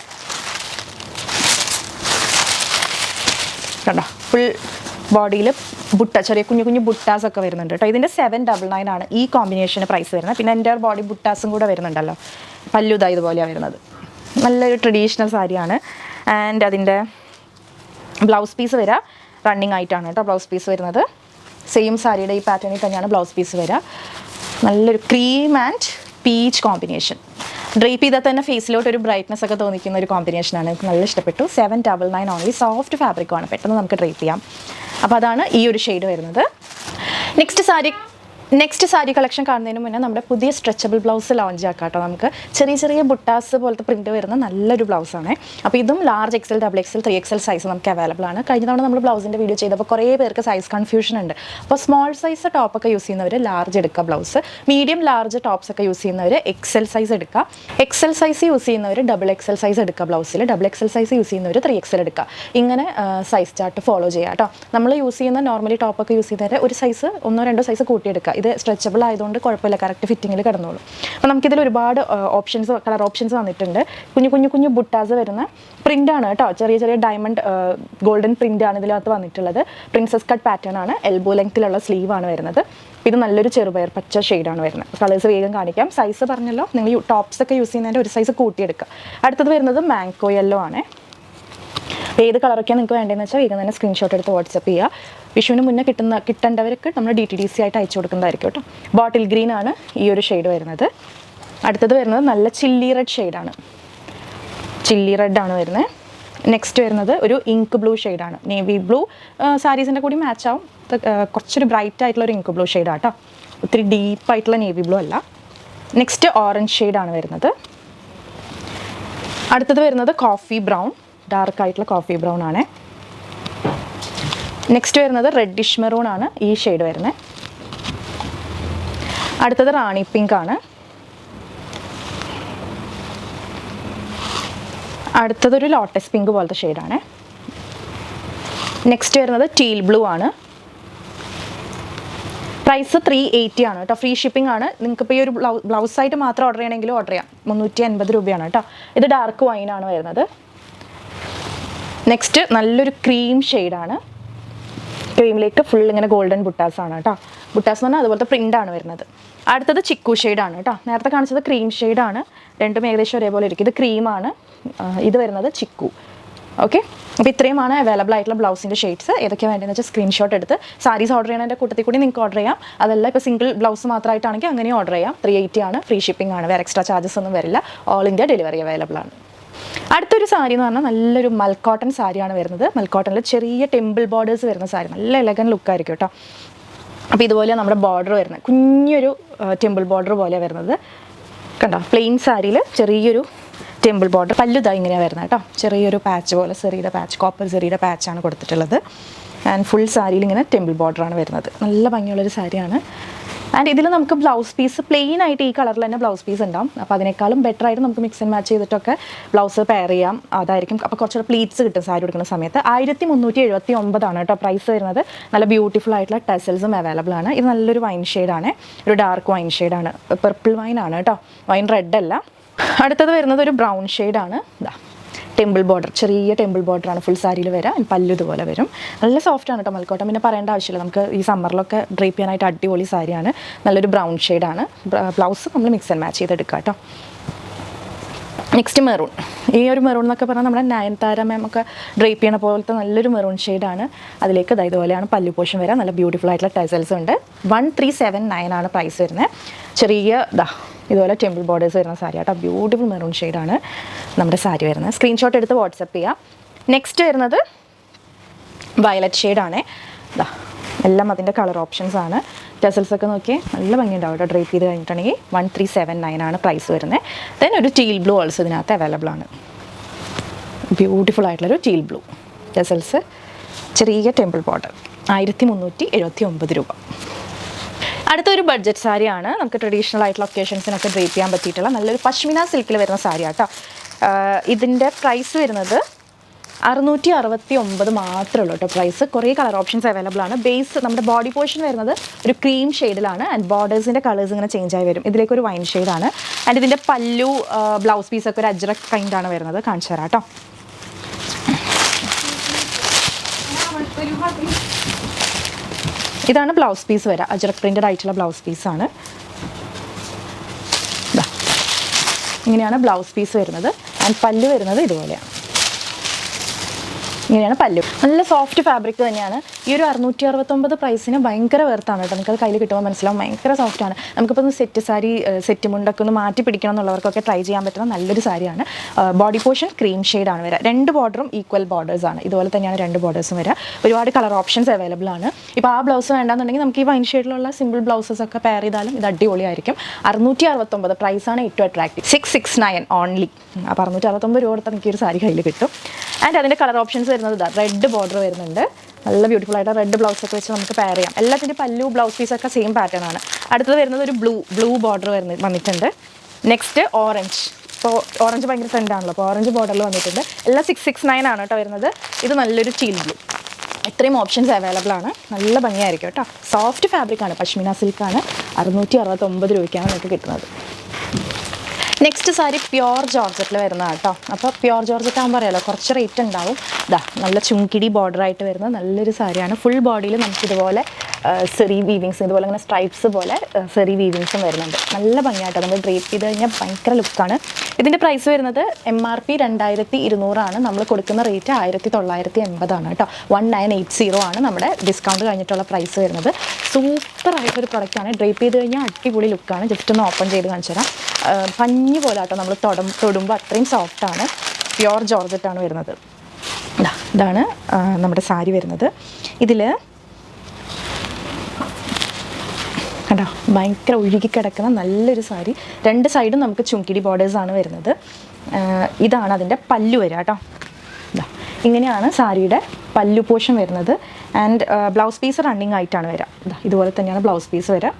കണ്ടോ, ഫുൾ ബോഡിയിൽ ചെറിയ കുഞ്ഞു കുഞ്ഞു ബുട്ടാസ് ഒക്കെ വരുന്നുണ്ട് കേട്ടോ. ഇതിൻ്റെ 799 ആണ് ഈ കോമ്പിനേഷന് പ്രൈസ് വരുന്നത്. പിന്നെ എൻ്റെ ബോഡി ബുട്ടാസും കൂടെ വരുന്നുണ്ടല്ലോ. പല്ലുതാ ഇതുപോലെയാണ് വരുന്നത്. നല്ലൊരു ട്രഡീഷണൽ സാരിയാണ്. ആൻഡ് അതിൻ്റെ ബ്ലൗസ് പീസ് വരിക റണ്ണിങ് ആയിട്ടാണ് കേട്ടോ ബ്ലൗസ് പീസ് വരുന്നത്. സെയിം സാരിയുടെ ഈ പാറ്റേണിൽ തന്നെയാണ് ബ്ലൗസ് പീസ് വരിക. നല്ലൊരു cream and peach combination. Drape ചെയ്താൽ തന്നെ ഫേസിലോട്ട് ഒരു ബ്രൈറ്റ്നസ് ഒക്കെ തോന്നിക്കുന്ന ഒരു കോമ്പിനേഷനാണ്. എനിക്ക് നല്ല ഇഷ്ടപ്പെട്ടു. 799 ഓൺലി. സോഫ്റ്റ് ഫാബ്രിക്കുമാണ്, പെട്ടെന്ന് നമുക്ക് ഡ്രേപ്പ് ചെയ്യാം. അപ്പോൾ അതാണ് ഈ ഒരു ഷെയ്ഡ് വരുന്നത്. നെക്സ്റ്റ് സാരി കളക്ഷൻ കാണുന്നതിന് മുന്നേ നമ്മുടെ പുതിയ സ്ട്രെച്ചബിൾ ബ്ലൗസ് ലോഞ്ച് ആക്കാം കേട്ടോ. നമുക്ക് ചെറിയ ചെറിയ ബുട്ടാസ് പോലത്തെ പ്രിൻറ്റ് വരുന്ന നല്ലൊരു ബ്ലൗസാണ്. അപ്പോൾ ഇതും large XL, XXL, 3XL size നമുക്ക് അവൈലബിൾ ആണ്. കഴിഞ്ഞ തവണ നമ്മൾ ബ്ലൗസിൻ്റെ വീഡിയോ ചെയ്തപ്പോൾ കുറേ പേർക്ക് സൈസ് കൺഫ്യൂഷൻ ഉണ്ട്. അപ്പോൾ സ്മോൾ സൈസ് ടോപ്പൊക്കെ യൂസ് ചെയ്യുന്നവർ ലാർജ് എടുക്കുക ബ്ലൗസ്. മീഡിയം ലാർജ് ടോപ്സ് ഒക്കെ യൂസ് ചെയ്യുന്നവർ XL സൈസ് എടുക്കുക. XL സൈസ് യൂസ് ചെയ്യുന്നവർ XXL സൈസ് എടുക്കുക ബ്ലൗസിൽ. XXL സൈസ് യൂസ് ചെയ്യുന്നവർ 3XL എടുക്കുക. ഇങ്ങനെ സൈസ് ചാർട്ട് ഫോളോ ചെയ്യുക കേട്ടോ. നമ്മൾ യൂസ് ചെയ്യുന്ന നോർമലി ടോപ്പൊക്കെ യൂസ് ചെയ്യുന്നവർ ഒരു സൈസ് 1-2 സൈസ് കൂട്ടിയെടുക്കുക. ഇത് സ്ട്രെച്ചബിൾ ആയതുകൊണ്ട് കുഴപ്പമില്ല, കറക്റ്റ് ഫിറ്റിങ്ങിൽ കിടന്നോളൂ. അപ്പോൾ നമുക്കിതിൽ ഒരുപാട് കളർ ഓപ്ഷൻസ് വന്നിട്ടുണ്ട്. കുഞ്ഞു ബുട്ടാസ് വരുന്ന പ്രിൻ്റാണ് കേട്ടോ. ചെറിയ ചെറിയ ഡയമണ്ട് ഗോൾഡൻ പ്രിൻ്റാണ് ഇതിനകത്ത് വന്നിട്ടുള്ളത്. പ്രിൻസസ് കട്ട് പാറ്റേൺ ആണ്. എൽബോ ലെങ്ത്തിലുള്ള സ്ലീവാണ് വരുന്നത്. ഇത് നല്ലൊരു ചെറുപയർ പച്ച ഷെയ്ഡാണ് വരുന്നത്. കളേഴ്സ് വേഗം കാണിക്കാം. സൈസ് പറഞ്ഞല്ലോ, നിങ്ങൾ ടോപ്സ് ഒക്കെ യൂസ് ചെയ്യുന്നതിൻ്റെ ഒരു സൈസ് കൂട്ടിയെടുക്കുക. അടുത്തത് വരുന്നത് മാംഗോ യെല്ലോ ആണ്. ഏത് കളറൊക്കെയാണ് നിങ്ങൾക്ക് വേണ്ടതെന്ന് വെച്ചാൽ വേഗം തന്നെ സ്ക്രീൻഷോട്ട് എടുത്ത് വാട്സപ്പ് ചെയ്യുക. വിഷുവിന് മുന്നേ കിട്ടേണ്ടവർക്ക് നമ്മൾ DTDC ആയിട്ട് അയച്ചു കൊടുക്കുന്നതായിരിക്കും കേട്ടോ. ബോട്ടിൽ ഗ്രീൻ ആണ് ഈ ഒരു ഷെയ്ഡ് വരുന്നത്. അടുത്തത് വരുന്നത് നല്ല ചില്ലി റെഡ് ഷെയ്ഡാണ്. ചില്ലി റെഡാണ് വരുന്നത്. നെക്സ്റ്റ് വരുന്നത് ഒരു ഇങ്ക് ബ്ലൂ ഷെയ്ഡാണ്. നേവി ബ്ലൂ സാരീസിൻ്റെ കൂടി മാച്ച് ആവും. കുറച്ചൊരു ബ്രൈറ്റ് ആയിട്ടുള്ള ഒരു ഇങ്ക് ബ്ലൂ ഷെയ്ഡാണ് കേട്ടോ. ഒത്തിരി ഡീപ്പായിട്ടുള്ള നേവി ബ്ലൂ അല്ല. നെക്സ്റ്റ് ഓറഞ്ച് ഷെയ്ഡാണ് വരുന്നത്. അടുത്തത് വരുന്നത് കോഫി ബ്രൗൺ, ഡാർക്ക് ആയിട്ടുള്ള കോഫി ബ്രൗൺ ആണ്. നെക്സ്റ്റ് വരുന്നത് റെഡിഷ് മെറൂൺ ആണ് ഈ ഷെയ്ഡ് വരുന്നത്. അടുത്തത് റാണി പിങ്ക് ആണ്. അടുത്തതൊരു ലോട്ടസ് പിങ്ക് പോലത്തെ ഷെയ്ഡാണ്. നെക്സ്റ്റ് വരുന്നത് ടീൽ ബ്ലൂ ആണ്. പ്രൈസ് 380 ആണ് കേട്ടോ. ഫ്രീ ഷിപ്പിംഗ് ആണ്. നിങ്ങൾക്കിപ്പോൾ ഈ ഒരു ബ്ലൗസായിട്ട് മാത്രം ഓർഡർ ചെയ്യണമെങ്കിലും ഓർഡർ ചെയ്യാം. 380 രൂപയാണ് കേട്ടോ. ഇത് ഡാർക്ക് വൈനാണ് വരുന്നത്. നെക്സ്റ്റ് നല്ലൊരു ക്രീം ഷെയ്ഡാണ്. ക്രീമിലേക്ക് ഫുൾ ഇങ്ങനെ ഗോൾഡൻ ബുട്ടാസ് ആണ് കേട്ടോ. ബുട്ടാസ് എന്ന് പറഞ്ഞാൽ അതുപോലത്തെ പ്രിൻ്റാണ് വരുന്നത്. അടുത്തത് ചിക്കു ഷെയ്ഡാണ് കേട്ടോ. നേരത്തെ കാണിച്ചത് ക്രീം ഷെയ്ഡാണ്. രണ്ടും ഏകദേശം ഒരേപോലെ ഇരിക്കും. ഇത് ക്രീമാണ്, ഇത് വരുന്നത് ചിക്കു. ഓക്കെ, അപ്പോൾ ഇത്രയുമാണ് അവൈലബിൾ ആയിട്ടുള്ള ബ്ലൗസിൻ്റെ ഷെയ്ഡ്സ്. ഏതൊക്കെയാണ് വേണ്ടതെന്ന് വെച്ചാൽ സ്ക്രീൻഷോട്ട് എടുത്ത് സാരീസ് ഓർഡർ ചെയ്യണതിൻ്റെ കൂട്ടത്തിൽ കൂടി നിങ്ങൾക്ക് ഓർഡർ ചെയ്യാം. അതല്ല ഇപ്പോൾ സിംഗിൾ ബ്ലൗസ് മാത്രമായിട്ടാണെങ്കിൽ അങ്ങനെയും ഓർഡർ ചെയ്യാം. 380 ആണ്. ഫ്രീ ഷിപ്പിംഗ് ആണ്. വേറെ എക്സ്ട്രാ ചാർജസ് ഒന്നും വരില്ല. ഓൾ ഇന്ത്യ ഡെലിവറി അവൈലബിൾ ആണ്. അടുത്തൊരു സാരി എന്ന് പറഞ്ഞാൽ നല്ലൊരു മൽക്കോട്ടൺ സാരിയാണ് വരുന്നത്. മൽക്കോട്ടണിൽ ചെറിയ ടെമ്പിൾ ബോർഡേഴ്സ് വരുന്ന സാരി. നല്ല എലഗൻ ലുക്കായിരിക്കും കേട്ടോ. അപ്പോൾ ഇതുപോലെ നമ്മുടെ ബോർഡർ വരുന്നത് കുഞ്ഞൊരു ടെമ്പിൾ ബോർഡർ പോലെയാണ് വരുന്നത്. കണ്ടോ, പ്ലെയിൻ സാരിയിൽ ചെറിയൊരു ടെമ്പിൾ ബോർഡർ. പല്ലുതാ ഇങ്ങനെയാണ് വരുന്നത് കേട്ടോ. ചെറിയൊരു പാച്ച് പോലെ സെറിയുടെ പാച്ച്, കോപ്പർ സെറിയുടെ പാച്ചാണ് കൊടുത്തിട്ടുള്ളത്. ആൻഡ് ഫുൾ സാരിയിൽ ഇങ്ങനെ ടെമ്പിൾ ബോർഡറാണ് വരുന്നത്. നല്ല ഭംഗിയുള്ളൊരു സാരിയാണ്. ആൻഡ് ഇതിൽ നമുക്ക് ബ്ലൗസ് പീസ് പ്ലെയിൻ ആയിട്ട് ഈ കളറിൽ തന്നെ ബ്ലൗസ് പീസ് ഉണ്ടാവും. അപ്പോൾ അതിനേക്കാളും ബെറ്റർ ആയിട്ട് നമുക്ക് മിക്സ് ആൻഡ് മാച്ച് ചെയ്തിട്ടൊക്കെ ബ്ലൗസ് പെയർ ചെയ്യാം. അതായിരിക്കും. അപ്പോൾ കുറച്ചുകൂടെ പ്ലീറ്റ്സ് കിട്ടും സാരി എടുക്കുന്ന സമയത്ത്. 1379 ആണ് കേട്ടോ പ്രൈസ് വരുന്നത്. നല്ല ബ്യൂട്ടിഫുൾ ആയിട്ടുള്ള ടെസൽസും അവൈലബിൾ ആണ്. ഇത് നല്ലൊരു വൈൻ ഷെയ്ഡാണ്. ഒരു ഡാർക്ക് വൈൻ ഷെയ്ഡാണ്. പർപ്പിൾ വൈൻ ആണ് കേട്ടോ, വൈൻ റെഡ് അല്ല. അടുത്തത് വരുന്നത് ഒരു ബ്രൗൺ ഷെയ്ഡാണ്. ഇതാ ടെമ്പിൾ ബോർഡർ, ചെറിയ ടെമ്പിൾ ബോർഡറാണ് ഫുൾ സാരിയിൽ വരാം. പല്ലു ഇതുപോലെ വരും. നല്ല സോഫ്റ്റ് ആണ് കേട്ടോ മൽക്കോട്ടൺ. പിന്നെ പറയേണ്ട ആവശ്യമില്ല, നമുക്ക് ഈ സമ്മറിലൊക്കെ ഡ്രേപ്പ് ചെയ്യാനായിട്ട് അടിപൊളി സാരിയാണ്. നല്ലൊരു ബ്രൗൺ ഷെയ്ഡാണ്. ബ്ലൗസ് നമ്മൾ മിക്സ് ആൻഡ് മാച്ച് ചെയ്തെടുക്കാം കേട്ടോ. Next maroon. ഈ ഒരു മെറൂൺ എന്നൊക്കെ പറഞ്ഞാൽ നമ്മുടെ നയൻതാര മാം ഒക്കെ ഡ്രേപ്പ് ചെയ്യണ പോലത്തെ നല്ലൊരു മെറൂൺ ഷെയ്ഡാണ്. അതിലേക്ക് ഇതുപോലെയാണ് പല്ലു പോർഷൻ വരിക. നല്ല ബ്യൂട്ടിഫുൾ ആയിട്ടുള്ള ടെസൽസ് ഉണ്ട്. 1379 ആണ് പ്രൈസ് വരുന്നത്. ചെറിയ ഇതുപോലെ ടെമ്പിൾ ബോർഡേഴ്സ് വരുന്ന സാരി ആട്ടോ. ബ്യൂട്ടിഫുൾ മെറൂൺ ഷെയ്ഡാണ് നമ്മുടെ സാരി വരുന്നത്. സ്ക്രീൻഷോട്ട് എടുത്ത് വാട്സപ്പ് ചെയ്യാം. നെക്സ്റ്റ് വരുന്നത് വയലറ്റ് ഷെയ്ഡാണ്. എല്ലാം അതിൻ്റെ കളർ ഓപ്ഷൻസ് ആണ്. ടെസൽസ് ഒക്കെ നോക്കി നല്ല ഭംഗിയുണ്ടാവും കേട്ടോ. ഡ്രേപ്പ് ചെയ്ത് കഴിഞ്ഞിട്ടുണ്ടെങ്കിൽ 1379 ആണ് പ്രൈസ് വരുന്നത്. ദെൻ ഒരു ടീൽ ബ്ലൂ ഓൾസോ ഇതിനകത്ത് അവൈലബിൾ ആണ്. ബ്യൂട്ടിഫുൾ ആയിട്ടുള്ളൊരു ടീൽ ബ്ലൂ ടെസൽസ്, ചെറിയ ടെമ്പിൾ ബോർഡർ, 1379 രൂപ. അടുത്തൊരു ബഡ്ജറ്റ് സാരിയാണ്. നമുക്ക് ട്രഡീഷണൽ ആയിട്ടുള്ള ഒക്കേഷൻസിനൊക്കെ ഡ്രേപ്പ് ചെയ്യാൻ പറ്റിയിട്ടുള്ള നല്ലൊരു പശ്മിന സിൽക്കിൽ വരുന്ന സാരി ആട്ടോ. ഇതിൻ്റെ പ്രൈസ് വരുന്നത് 669 മാത്രമേ ഉള്ളൂ കേട്ടോ പ്രൈസ്. കുറേ കളർ ഓപ്ഷൻസ് അവൈലബിൾ ആണ്. ബേസ് നമ്മുടെ ബോഡി പോർഷൻ വരുന്നത് ഒരു ക്രീം ഷെയ്ഡിലാണ് ആൻഡ് ബോർഡേഴ്സിൻ്റെ കളേഴ്സ് ഇങ്ങനെ ചേഞ്ച് ആയി വരും. ഇതിലേക്കൊരു വൈൻ ഷെയ്ഡാണ്. ആൻഡ് ഇതിൻ്റെ പല്ലു ബ്ലൗസ് പീസൊക്കെ ഒരു അജ്രക് കൈൻഡാണ് വരുന്നത്. കാണിച്ചു തരാം കേട്ടോ. ഇതാണ് ബ്ലൗസ് പീസ് വരിക. അജ്രക് പ്രിൻറ്റഡ് ആയിട്ടുള്ള ബ്ലൗസ് പീസാണ്. ഇങ്ങനെയാണ് ബ്ലൗസ് പീസ് വരുന്നത്. ആൻഡ് പല്ലു വരുന്നത് ഇതുപോലെയാണ്. ഇങ്ങനെയാണ് പല്ലു. നല്ല സോഫ്റ്റ് ഫാബ്രിക് തന്നെയാണ്. ഈ ഒരു 669 പ്രൈസിന് ഭയങ്കര വെർത്താണ് കേട്ടോ. നമുക്കത് കയ്യിൽ കിട്ടുമ്പോൾ മനസ്സിലാവും ഭയങ്കര സോഫ്റ്റാണ്. നമുക്കിപ്പോൾ ഒന്ന് സെറ്റ് സാരി സെറ്റ് മുണ്ടൊക്കെ ഒന്ന് മാറ്റി പിടിക്കണം എന്നുള്ളവർക്കൊക്കെ ട്രൈ ചെയ്യാൻ പറ്റുന്ന നല്ലൊരു സാരിയാണ്. ബോഡി പോർഷൻ ക്രീം ഷെയ്ഡാണ് വരിക. 2 ബോർഡറും ഈക്വൽ ബോർഡേഴ്സാണ്. ഇതുപോലെ തന്നെയാണ് 2 ബോർഡേഴ്സും വരിക. ഒരുപാട് കളർ ഓപ്ഷൻസ് അവൈലബിൾ ആണ്. ഇപ്പോൾ ആ ബ്ലൗസ് വേണ്ടാന്നുണ്ടെങ്കിൽ നമുക്ക് ഈ വൈൻ ഷെയ്ഡിലുള്ള സിമ്പിൾ ബ്ലൗസസ് ഒക്കെ പെയർ ചെയ്താലും ഇത് അടിപൊളിയായിരിക്കും. 669 പ്രൈസാണ് ഏറ്റവും അട്രാക്റ്റീവ്. 669 ഓൺലി. അപ്പോൾ 669 രൂപ കൊടുത്താൽ എനിക്ക് ഒരു സാരി കയ്യിൽ കിട്ടും. ആൻഡ് അതിൻ്റെ കളർ ഓപ്ഷൻസ് വരുന്നത് റെഡ് ബോർഡർ വരുന്നുണ്ട്. നല്ല ബ്യൂട്ടിഫുൾ ആയിട്ട് റെഡ് ബ്ലൗസൊക്കെ വെച്ച് നമുക്ക് പെയർ ചെയ്യാം. എല്ലാത്തിൻ്റെ പല്ലു ബ്ലൗസ് പീസൊക്കെ സെയിം പാറ്റേൺ ആണ്. അടുത്തത് വരുന്നത് ഒരു ബ്ലൂ ബോർഡർ വന്നിട്ടുണ്ട്. Next orange. ഇപ്പോൾ ഓറഞ്ച് ഭയങ്കര ട്രെൻഡാണല്ലോ. അപ്പോൾ ഓറഞ്ച് ബോർഡറിൽ വന്നിട്ടുണ്ട്. എല്ലാം 669 ആണ് കേട്ടോ വരുന്നത്. ഇത് നല്ലൊരു ടീൽ ബ്ലൂ. ഇത്രയും ഓപ്ഷൻസ് അവൈലബിൾ ആണ്. നല്ല ഭംഗിയായിരിക്കും കേട്ടോ. സോഫ്റ്റ് ഫാബ്രിക്കാണ്, പശ്മിന സിൽക്കാണ്. 669 രൂപയ്ക്കാണ് നമുക്ക് കിട്ടുന്നത്. നെക്സ്റ്റ് സാരി പ്യോർ ജോർജറ്റിൽ വരുന്നതാണ് കേട്ടോ. അപ്പോൾ പ്യോർ ജോർജറ്റ് ആകുമ്പോൾ അറിയാലോ കുറച്ച് റേറ്റ് ഉണ്ടാവും. നല്ല ചുങ്കിടി ബോർഡറായിട്ട് വരുന്ന നല്ലൊരു സാരിയാണ്. ഫുൾ ബോഡിയിൽ നമുക്കിതുപോലെ സെറി വീവിങ്സ്, ഇതുപോലെ അങ്ങനെ സ്ട്രൈപ്സ് പോലെ സെറി വീവിങ്സും വരുന്നുണ്ട്. നല്ല ഭംഗിയായിട്ടോ. നമ്മൾ ഡ്രേപ്പ് ചെയ്ത് കഴിഞ്ഞാൽ ഭയങ്കര ലുക്കാണ്. ഇതിൻ്റെ പ്രൈസ് വരുന്നത് MRP 2200 ആണ്. നമ്മൾ കൊടുക്കുന്ന റേറ്റ് 1980 ആണ് കേട്ടോ. 1980 ആണ് നമ്മുടെ ഡിസ്കൗണ്ട് കഴിഞ്ഞിട്ടുള്ള പ്രൈസ് വരുന്നത്. സൂപ്പർ ആയിട്ടൊരു പ്രൊഡക്റ്റാണ്. ഡ്രേപ്പ് ചെയ്ത് കഴിഞ്ഞാൽ അടിപൊളി ലുക്കാണ്. ജസ്റ്റ് ഒന്ന് ഓപ്പൺ ചെയ്ത് കാണിച്ചു തരാം. പഞ്ഞി പോലെ കേട്ടോ. നമ്മൾ തൊടുമ്പോൾ അത്രയും സോഫ്റ്റാണ്. പ്യോർ ജോർജറ്റാണ് വരുന്നത്. ഇതാണ് നമ്മുടെ സാരി വരുന്നത്. ഇതിൽ കണ്ടോ ഭയങ്കര ഒഴുകി കിടക്കുന്ന നല്ലൊരു സാരി. 2 സൈഡും നമുക്ക് ചുങ്കിടി ബോർഡേഴ്സാണ് വരുന്നത്. ഇതാണ് അതിൻ്റെ പല്ലു വരിക കേട്ടോ. ഇങ്ങനെയാണ് സാരിയുടെ പല്ലു പോർഷൻ വരുന്നത്. ആൻഡ് ബ്ലൗസ് പീസ് റണ്ണിങ് ആയിട്ടാണ് വരിക. ഇതുപോലെ തന്നെയാണ് ബ്ലൗസ് പീസ് വരിക.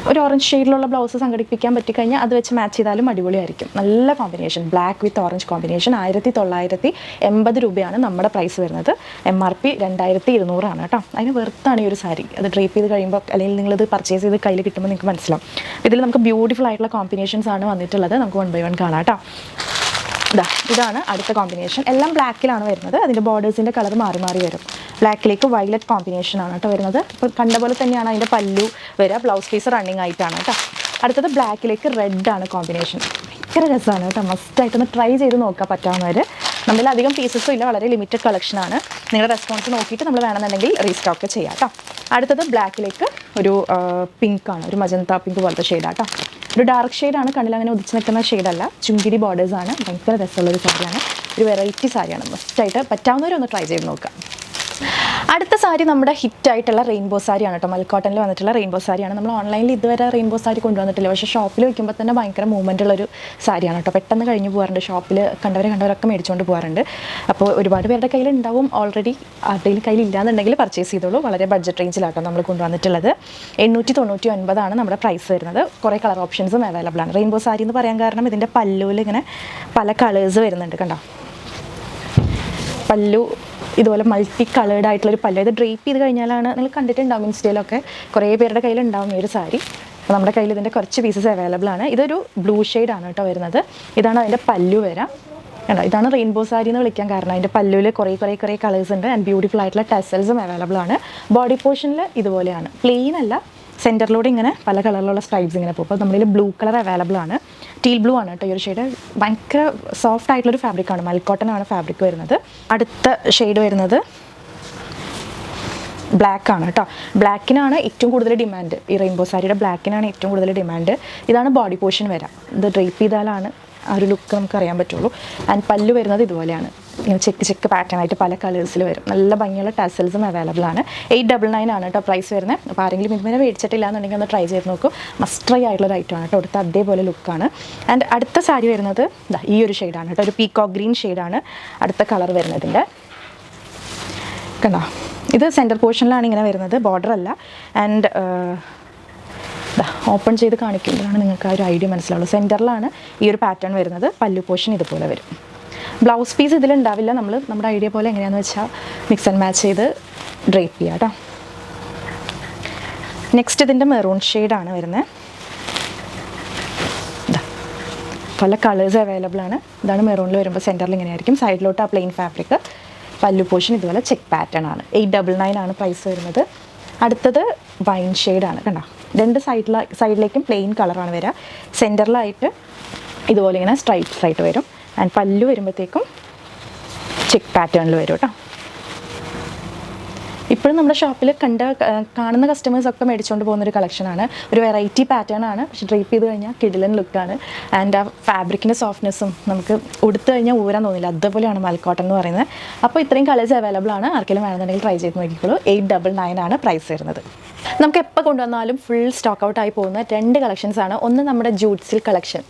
ഒരു ഓറഞ്ച് ഷെയ്ഡിലുള്ള ബ്ലൗസ് സംഘടിപ്പിക്കാൻ പറ്റിക്കഴിഞ്ഞാൽ അത് വെച്ച് മാച്ച് ചെയ്താലും അടിപൊളിയായിരിക്കും. നല്ല combination, black with orange combination. 1980 രൂപയാണ് നമ്മുടെ പ്രൈസ് വരുന്നത്. MRP 2200 ആണ് കേട്ടോ. അതിന് വെർത്താണ് ഈ ഒരു സാരി. അത് ഡ്രേപ്പ് ചെയ്ത് കഴിയുമ്പോൾ അല്ലെങ്കിൽ നിങ്ങളിത് പർച്ചേസ് ചെയ്ത് കയ്യിൽ കിട്ടുമ്പോൾ നിങ്ങൾക്ക് മനസ്സിലാവും. ഇതിൽ നമുക്ക് ബ്യൂട്ടിഫുൾ ആയിട്ടുള്ള കോമ്പിനേഷൻസ് ആണ് വന്നിട്ടുള്ളത്. നമുക്ക് 1 by 1 കാണാം കേട്ടോ. ഇതാണ് അടുത്ത കോമ്പിനേഷൻ. എല്ലാം ബ്ലാക്കിലാണ് വരുന്നത്. അതിൻ്റെ ബോർഡേഴ്സിൻ്റെ കളർ മാറി മാറി വരും. ബ്ലാക്കിലേക്ക് വയലറ്റ് കോമ്പിനേഷനാണ് കേട്ടോ വരുന്നത്. ഇപ്പോൾ കണ്ട പോലെ തന്നെയാണ് അതിൻ്റെ പല്ലു വരിക. ബ്ലൗസ് പീസ് റണ്ണിങ് ആയിട്ടാണ് കേട്ടോ. അടുത്തത് ബ്ലാക്കിലേക്ക് റെഡാണ് കോമ്പിനേഷൻ. ഭയങ്കര രസമാണ് കേട്ടോ. മസ്റ്റായിട്ടൊന്ന് ട്രൈ ചെയ്ത് നോക്കാൻ പറ്റാവുന്നവർ. നമ്മളിൽ അധികം പീസസും ഇല്ല, വളരെ ലിമിറ്റഡ് കളക്ഷനാണ്. നിങ്ങളുടെ റെസ്പോൺസ് നോക്കിയിട്ട് നമ്മൾ വേണമെന്നുണ്ടെങ്കിൽ റീസ്റ്റോക്ക് ചെയ്യാം കേട്ടോ. അടുത്തത് ബ്ലാക്കിലേക്ക് ഒരു പിങ്കാണ്, ഒരു മജന്ത പിങ്ക് പോലത്തെ ഷെയ്ഡാട്ടോ. ഒരു ഡാർക്ക് ഷെയ്ഡാണ്, കണ്ണിൽ അങ്ങനെ ഉദിച്ച് നിൽക്കുന്ന ഷെയ്ഡല്ല. ചുങ്കിടി ബോർഡേഴ്സാണ്. ഭയങ്കര രസമുള്ളൊരു സാരിയാണ്. ഒരു വെറൈറ്റി സാരിയാണ്. മസ്റ്റായിട്ട് പറ്റാവുന്നവരൊന്ന് ട്രൈ ചെയ്ത് നോക്കാം. അടുത്ത സാരി നമ്മുടെ ഹിറ്റായിട്ടുള്ള റെയിൻബോ സാരിയാണ് കേട്ടോ. മൽക്കോട്ടനിൽ വന്നിട്ടുള്ള റെയിൻബോ സാരിയാണ്. നമ്മൾ ഓൺലൈനിൽ ഇതുവരെ റെയിൻബോ സാരി കൊണ്ടുവന്നിട്ടില്ല. പക്ഷേ ഷോപ്പിൽ വയ്ക്കുമ്പോൾ തന്നെ ഭയങ്കര മൂവ്മെൻ്റ് ഉള്ളൊരു സാരിയാണ് കേട്ടോ. പെട്ടെന്ന് കഴിഞ്ഞ് പോകാറുണ്ട്. ഷോപ്പിൽ കണ്ടവരൊക്കെ മേടിച്ചുകൊണ്ട് പോകാറുണ്ട്. അപ്പോൾ ഒരുപാട് പേരുടെ കയ്യിൽ ഉണ്ടാവും. ഓൾറെഡി ആരുടെയും കയ്യിൽ ഇല്ലാന്നുണ്ടെങ്കിൽ പർച്ചേസ് ചെയ്തോളൂ. വളരെ ബഡ്ജറ്റ് റേഞ്ചിലാട്ടോ നമ്മൾ കൊണ്ടുവന്നിട്ടുള്ളത്. 899 ആണ് നമ്മുടെ പ്രൈസ് വരുന്നത്. കുറേ കളർ ഓപ്ഷൻസും അവൈലബിൾ ആണ്. റെയിൻബോ സാരി എന്ന് പറയാൻ കാരണം ഇതിൻ്റെ പല്ലുവിൽ ഇങ്ങനെ പല കളേഴ്സ് വരുന്നുണ്ട്. കണ്ടോ പല്ലു ഇതുപോലെ മൾട്ടി കളേർഡ് ആയിട്ടുള്ളൊരു പല്ലു. ഇത് ഡ്രേപ്പ് ചെയ്ത് കഴിഞ്ഞാലാണ് നിങ്ങൾ കണ്ടിട്ടുണ്ടാവും ഇൻസ്റ്റയിലൊക്കെ. കുറേ പേരുടെ കയ്യിലുണ്ടാവും ഈ ഒരു സാരി. അപ്പോൾ നമ്മുടെ കയ്യിൽ ഇതിൻ്റെ കുറച്ച് പീസസ് അവൈലബിൾ ആണ്. ഇതൊരു ബ്ലൂ ഷെയ്ഡാണ് കേട്ടോ വരുന്നത്. ഇതാണ് അതിൻ്റെ പല്ലു വരാം. കണ്ടോ ഇതാണ് റെയിൻബോ സാരി എന്ന് വിളിക്കാൻ കാരണം. അതിൻ്റെ പല്ലുവിൽ കുറേ കളേഴ്സ് ഉണ്ട്. ആൻഡ് ബ്യൂട്ടിഫുൾ ആയിട്ടുള്ള ടെസൽസും അവൈലബിൾ ആണ്. ബോഡി പോർഷനിൽ ഇതുപോലെയാണ്. പ്ലെയിൻ അല്ല, സെൻറ്ററിലൂടെ ഇങ്ങനെ പല കളറിലുള്ള സ്ട്രൈപ്സ് ഇങ്ങനെ പോകും. അപ്പോൾ നമ്മളിൽ ബ്ലൂ കളർ അവൈലബിൾ ആണ്. ടീൽ ബ്ലൂ ആണ് കേട്ടോ ഈ ഒരു ഷെയ്ഡ്. ഭയങ്കര സോഫ്റ്റ് ആയിട്ടുള്ളൊരു ഫാബ്രിക്കാണ്, മൽക്കോട്ടൺ ആണ് ഫാബ്രിക് വരുന്നത്. അടുത്ത ഷെയ്ഡ് വരുന്നത് ബ്ലാക്ക് ആണ് കേട്ടോ. ബ്ലാക്കിനാണ് ഏറ്റവും കൂടുതൽ ഡിമാൻഡ്. ഈ റെയിൻബോ സാരിയുടെ ബ്ലാക്കിനാണ് ഏറ്റവും കൂടുതൽ ഡിമാൻഡ്. ഇതാണ് ബോഡി പോർഷൻ വരാം. ഇത് ഡ്രേപ്പ് ചെയ്താലാണ് ആ ഒരു ലുക്ക് നമുക്ക് അറിയാൻ പറ്റുള്ളൂ. ആൻഡ് പല്ലു വരുന്നത് ഇതുപോലെയാണ്, ഇങ്ങനെ ചെക്ക് പാറ്റേൺ ആയിട്ട് പല കളേഴ്സിൽ വരും. നല്ല ഭംഗിയുള്ള ടാസൽസും അവൈലബിൾ ആണ്. 899 ആണ് കേട്ടോ പ്രൈസ് വരുന്നത്. അപ്പോൾ ആരെങ്കിലും ഇതുവരെ മേടിച്ചിട്ടില്ല എന്നുണ്ടെങ്കിൽ ഒന്ന് ട്രൈ ചെയ്ത് നോക്കൂ. മസ്റ്റ് ട്രൈ ആയിട്ടുള്ള ഐറ്റം ആണ് കേട്ടോ. അടുത്ത അതേപോലെ ലുക്കാണ്. ആൻഡ് അടുത്ത സാരി വരുന്നത് ഈ ഒരു ഷെയ്ഡാണ് കേട്ടോ. ഒരു പീകോക്ക് ഗ്രീൻ ഷെയ്ഡാണ് അടുത്ത കളർ വരുന്നതിൻ്റെ. കണ്ടോ, ഇത് സെൻറ്റർ പോർഷനിലാണ് ഇങ്ങനെ വരുന്നത്, ബോർഡർ അല്ല. ആൻഡ് ഓപ്പൺ ചെയ്ത് കാണിക്കുമ്പോഴാണ് നിങ്ങൾക്ക് ആ ഒരു ഐഡിയ മനസ്സിലാവുള്ളൂ. സെൻറ്ററിലാണ് ഈ ഒരു പാറ്റേൺ വരുന്നത്. പല്ലു പോർഷൻ ഇതുപോലെ വരും. ബ്ലൗസ് പീസ് ഇതിലുണ്ടാവില്ല. നമ്മുടെ ഐഡിയ പോലെ എങ്ങനെയാണെന്ന് വെച്ചാൽ മിക്സ് ആൻഡ് മാച്ച് ചെയ്ത് ഡ്രേപ്പ് ചെയ്യുക കേട്ടോ. നെക്സ്റ്റ് ഇതിൻ്റെ മെറൂൺ ഷെയ്ഡാണ് വരുന്നത്. പല കളേഴ്സ് അവൈലബിൾ ആണ്. ഇതാണ് മെറൂണിൽ വരുമ്പോൾ സെൻറ്ററിൽ ഇങ്ങനെയായിരിക്കും. സൈഡിലോട്ട് ആ പ്ലെയിൻ ഫാബ്രിക്. പല്ലു പോർഷൻ ഇതുപോലെ ചെക്ക് പാറ്റേൺ ആണ്. 899 ആണ് പ്രൈസ് വരുന്നത്. അടുത്തത് വൈൻ ഷെയ്ഡാണ് കണ്ടോ. രണ്ട് സൈഡിലേക്കും പ്ലെയിൻ കളറാണ് വരിക. സെൻറ്ററിലായിട്ട് ഇതുപോലെ ഇങ്ങനെ സ്ട്രൈപ്സ് ആയിട്ട് വരും. ആൻഡ് പല്ലു വരുമ്പോഴത്തേക്കും ചെക്ക് പാറ്റേണിൽ വരും കേട്ടോ. ഇപ്പോഴും നമ്മുടെ ഷോപ്പിൽ കാണുന്ന കസ്റ്റമേഴ്സൊക്കെ മേടിച്ചുകൊണ്ട് പോകുന്നൊരു കളക്ഷനാണ്. ഒരു വെറൈറ്റി പാറ്റേൺ ആണ്, പക്ഷേ ഡ്രേപ്പ് ചെയ്ത് കഴിഞ്ഞാൽ കിടിലൻ ലുക്കാണ്. ആൻഡ് ആ ഫാബ്രിക്കിൻ്റെ സോഫ്റ്റ്നെസ്സും നമുക്ക് ഉടുത്ത് കഴിഞ്ഞാൽ ഊരാൻ തോന്നില്ല, അതുപോലെയാണ് മൽക്കോട്ടൺ എന്ന് പറയുന്നത്. അപ്പോൾ ഇത്രയും കളേഴ്സ് അവൈലബിൾ ആണ്. ആർക്കെങ്കിലും വേണമെന്നുണ്ടെങ്കിൽ ട്രൈ ചെയ്ത് നോക്കിക്കോളൂ. 899 ആണ് പ്രൈസ് വരുന്നത്. നമുക്ക് എപ്പോൾ കൊണ്ടുവന്നാലും ഫുൾ സ്റ്റോക്ക് ഔട്ട് ആയി പോകുന്ന 2 കളക്ഷൻസ് ആണ്. ഒന്ന് നമ്മുടെ jute silk collection,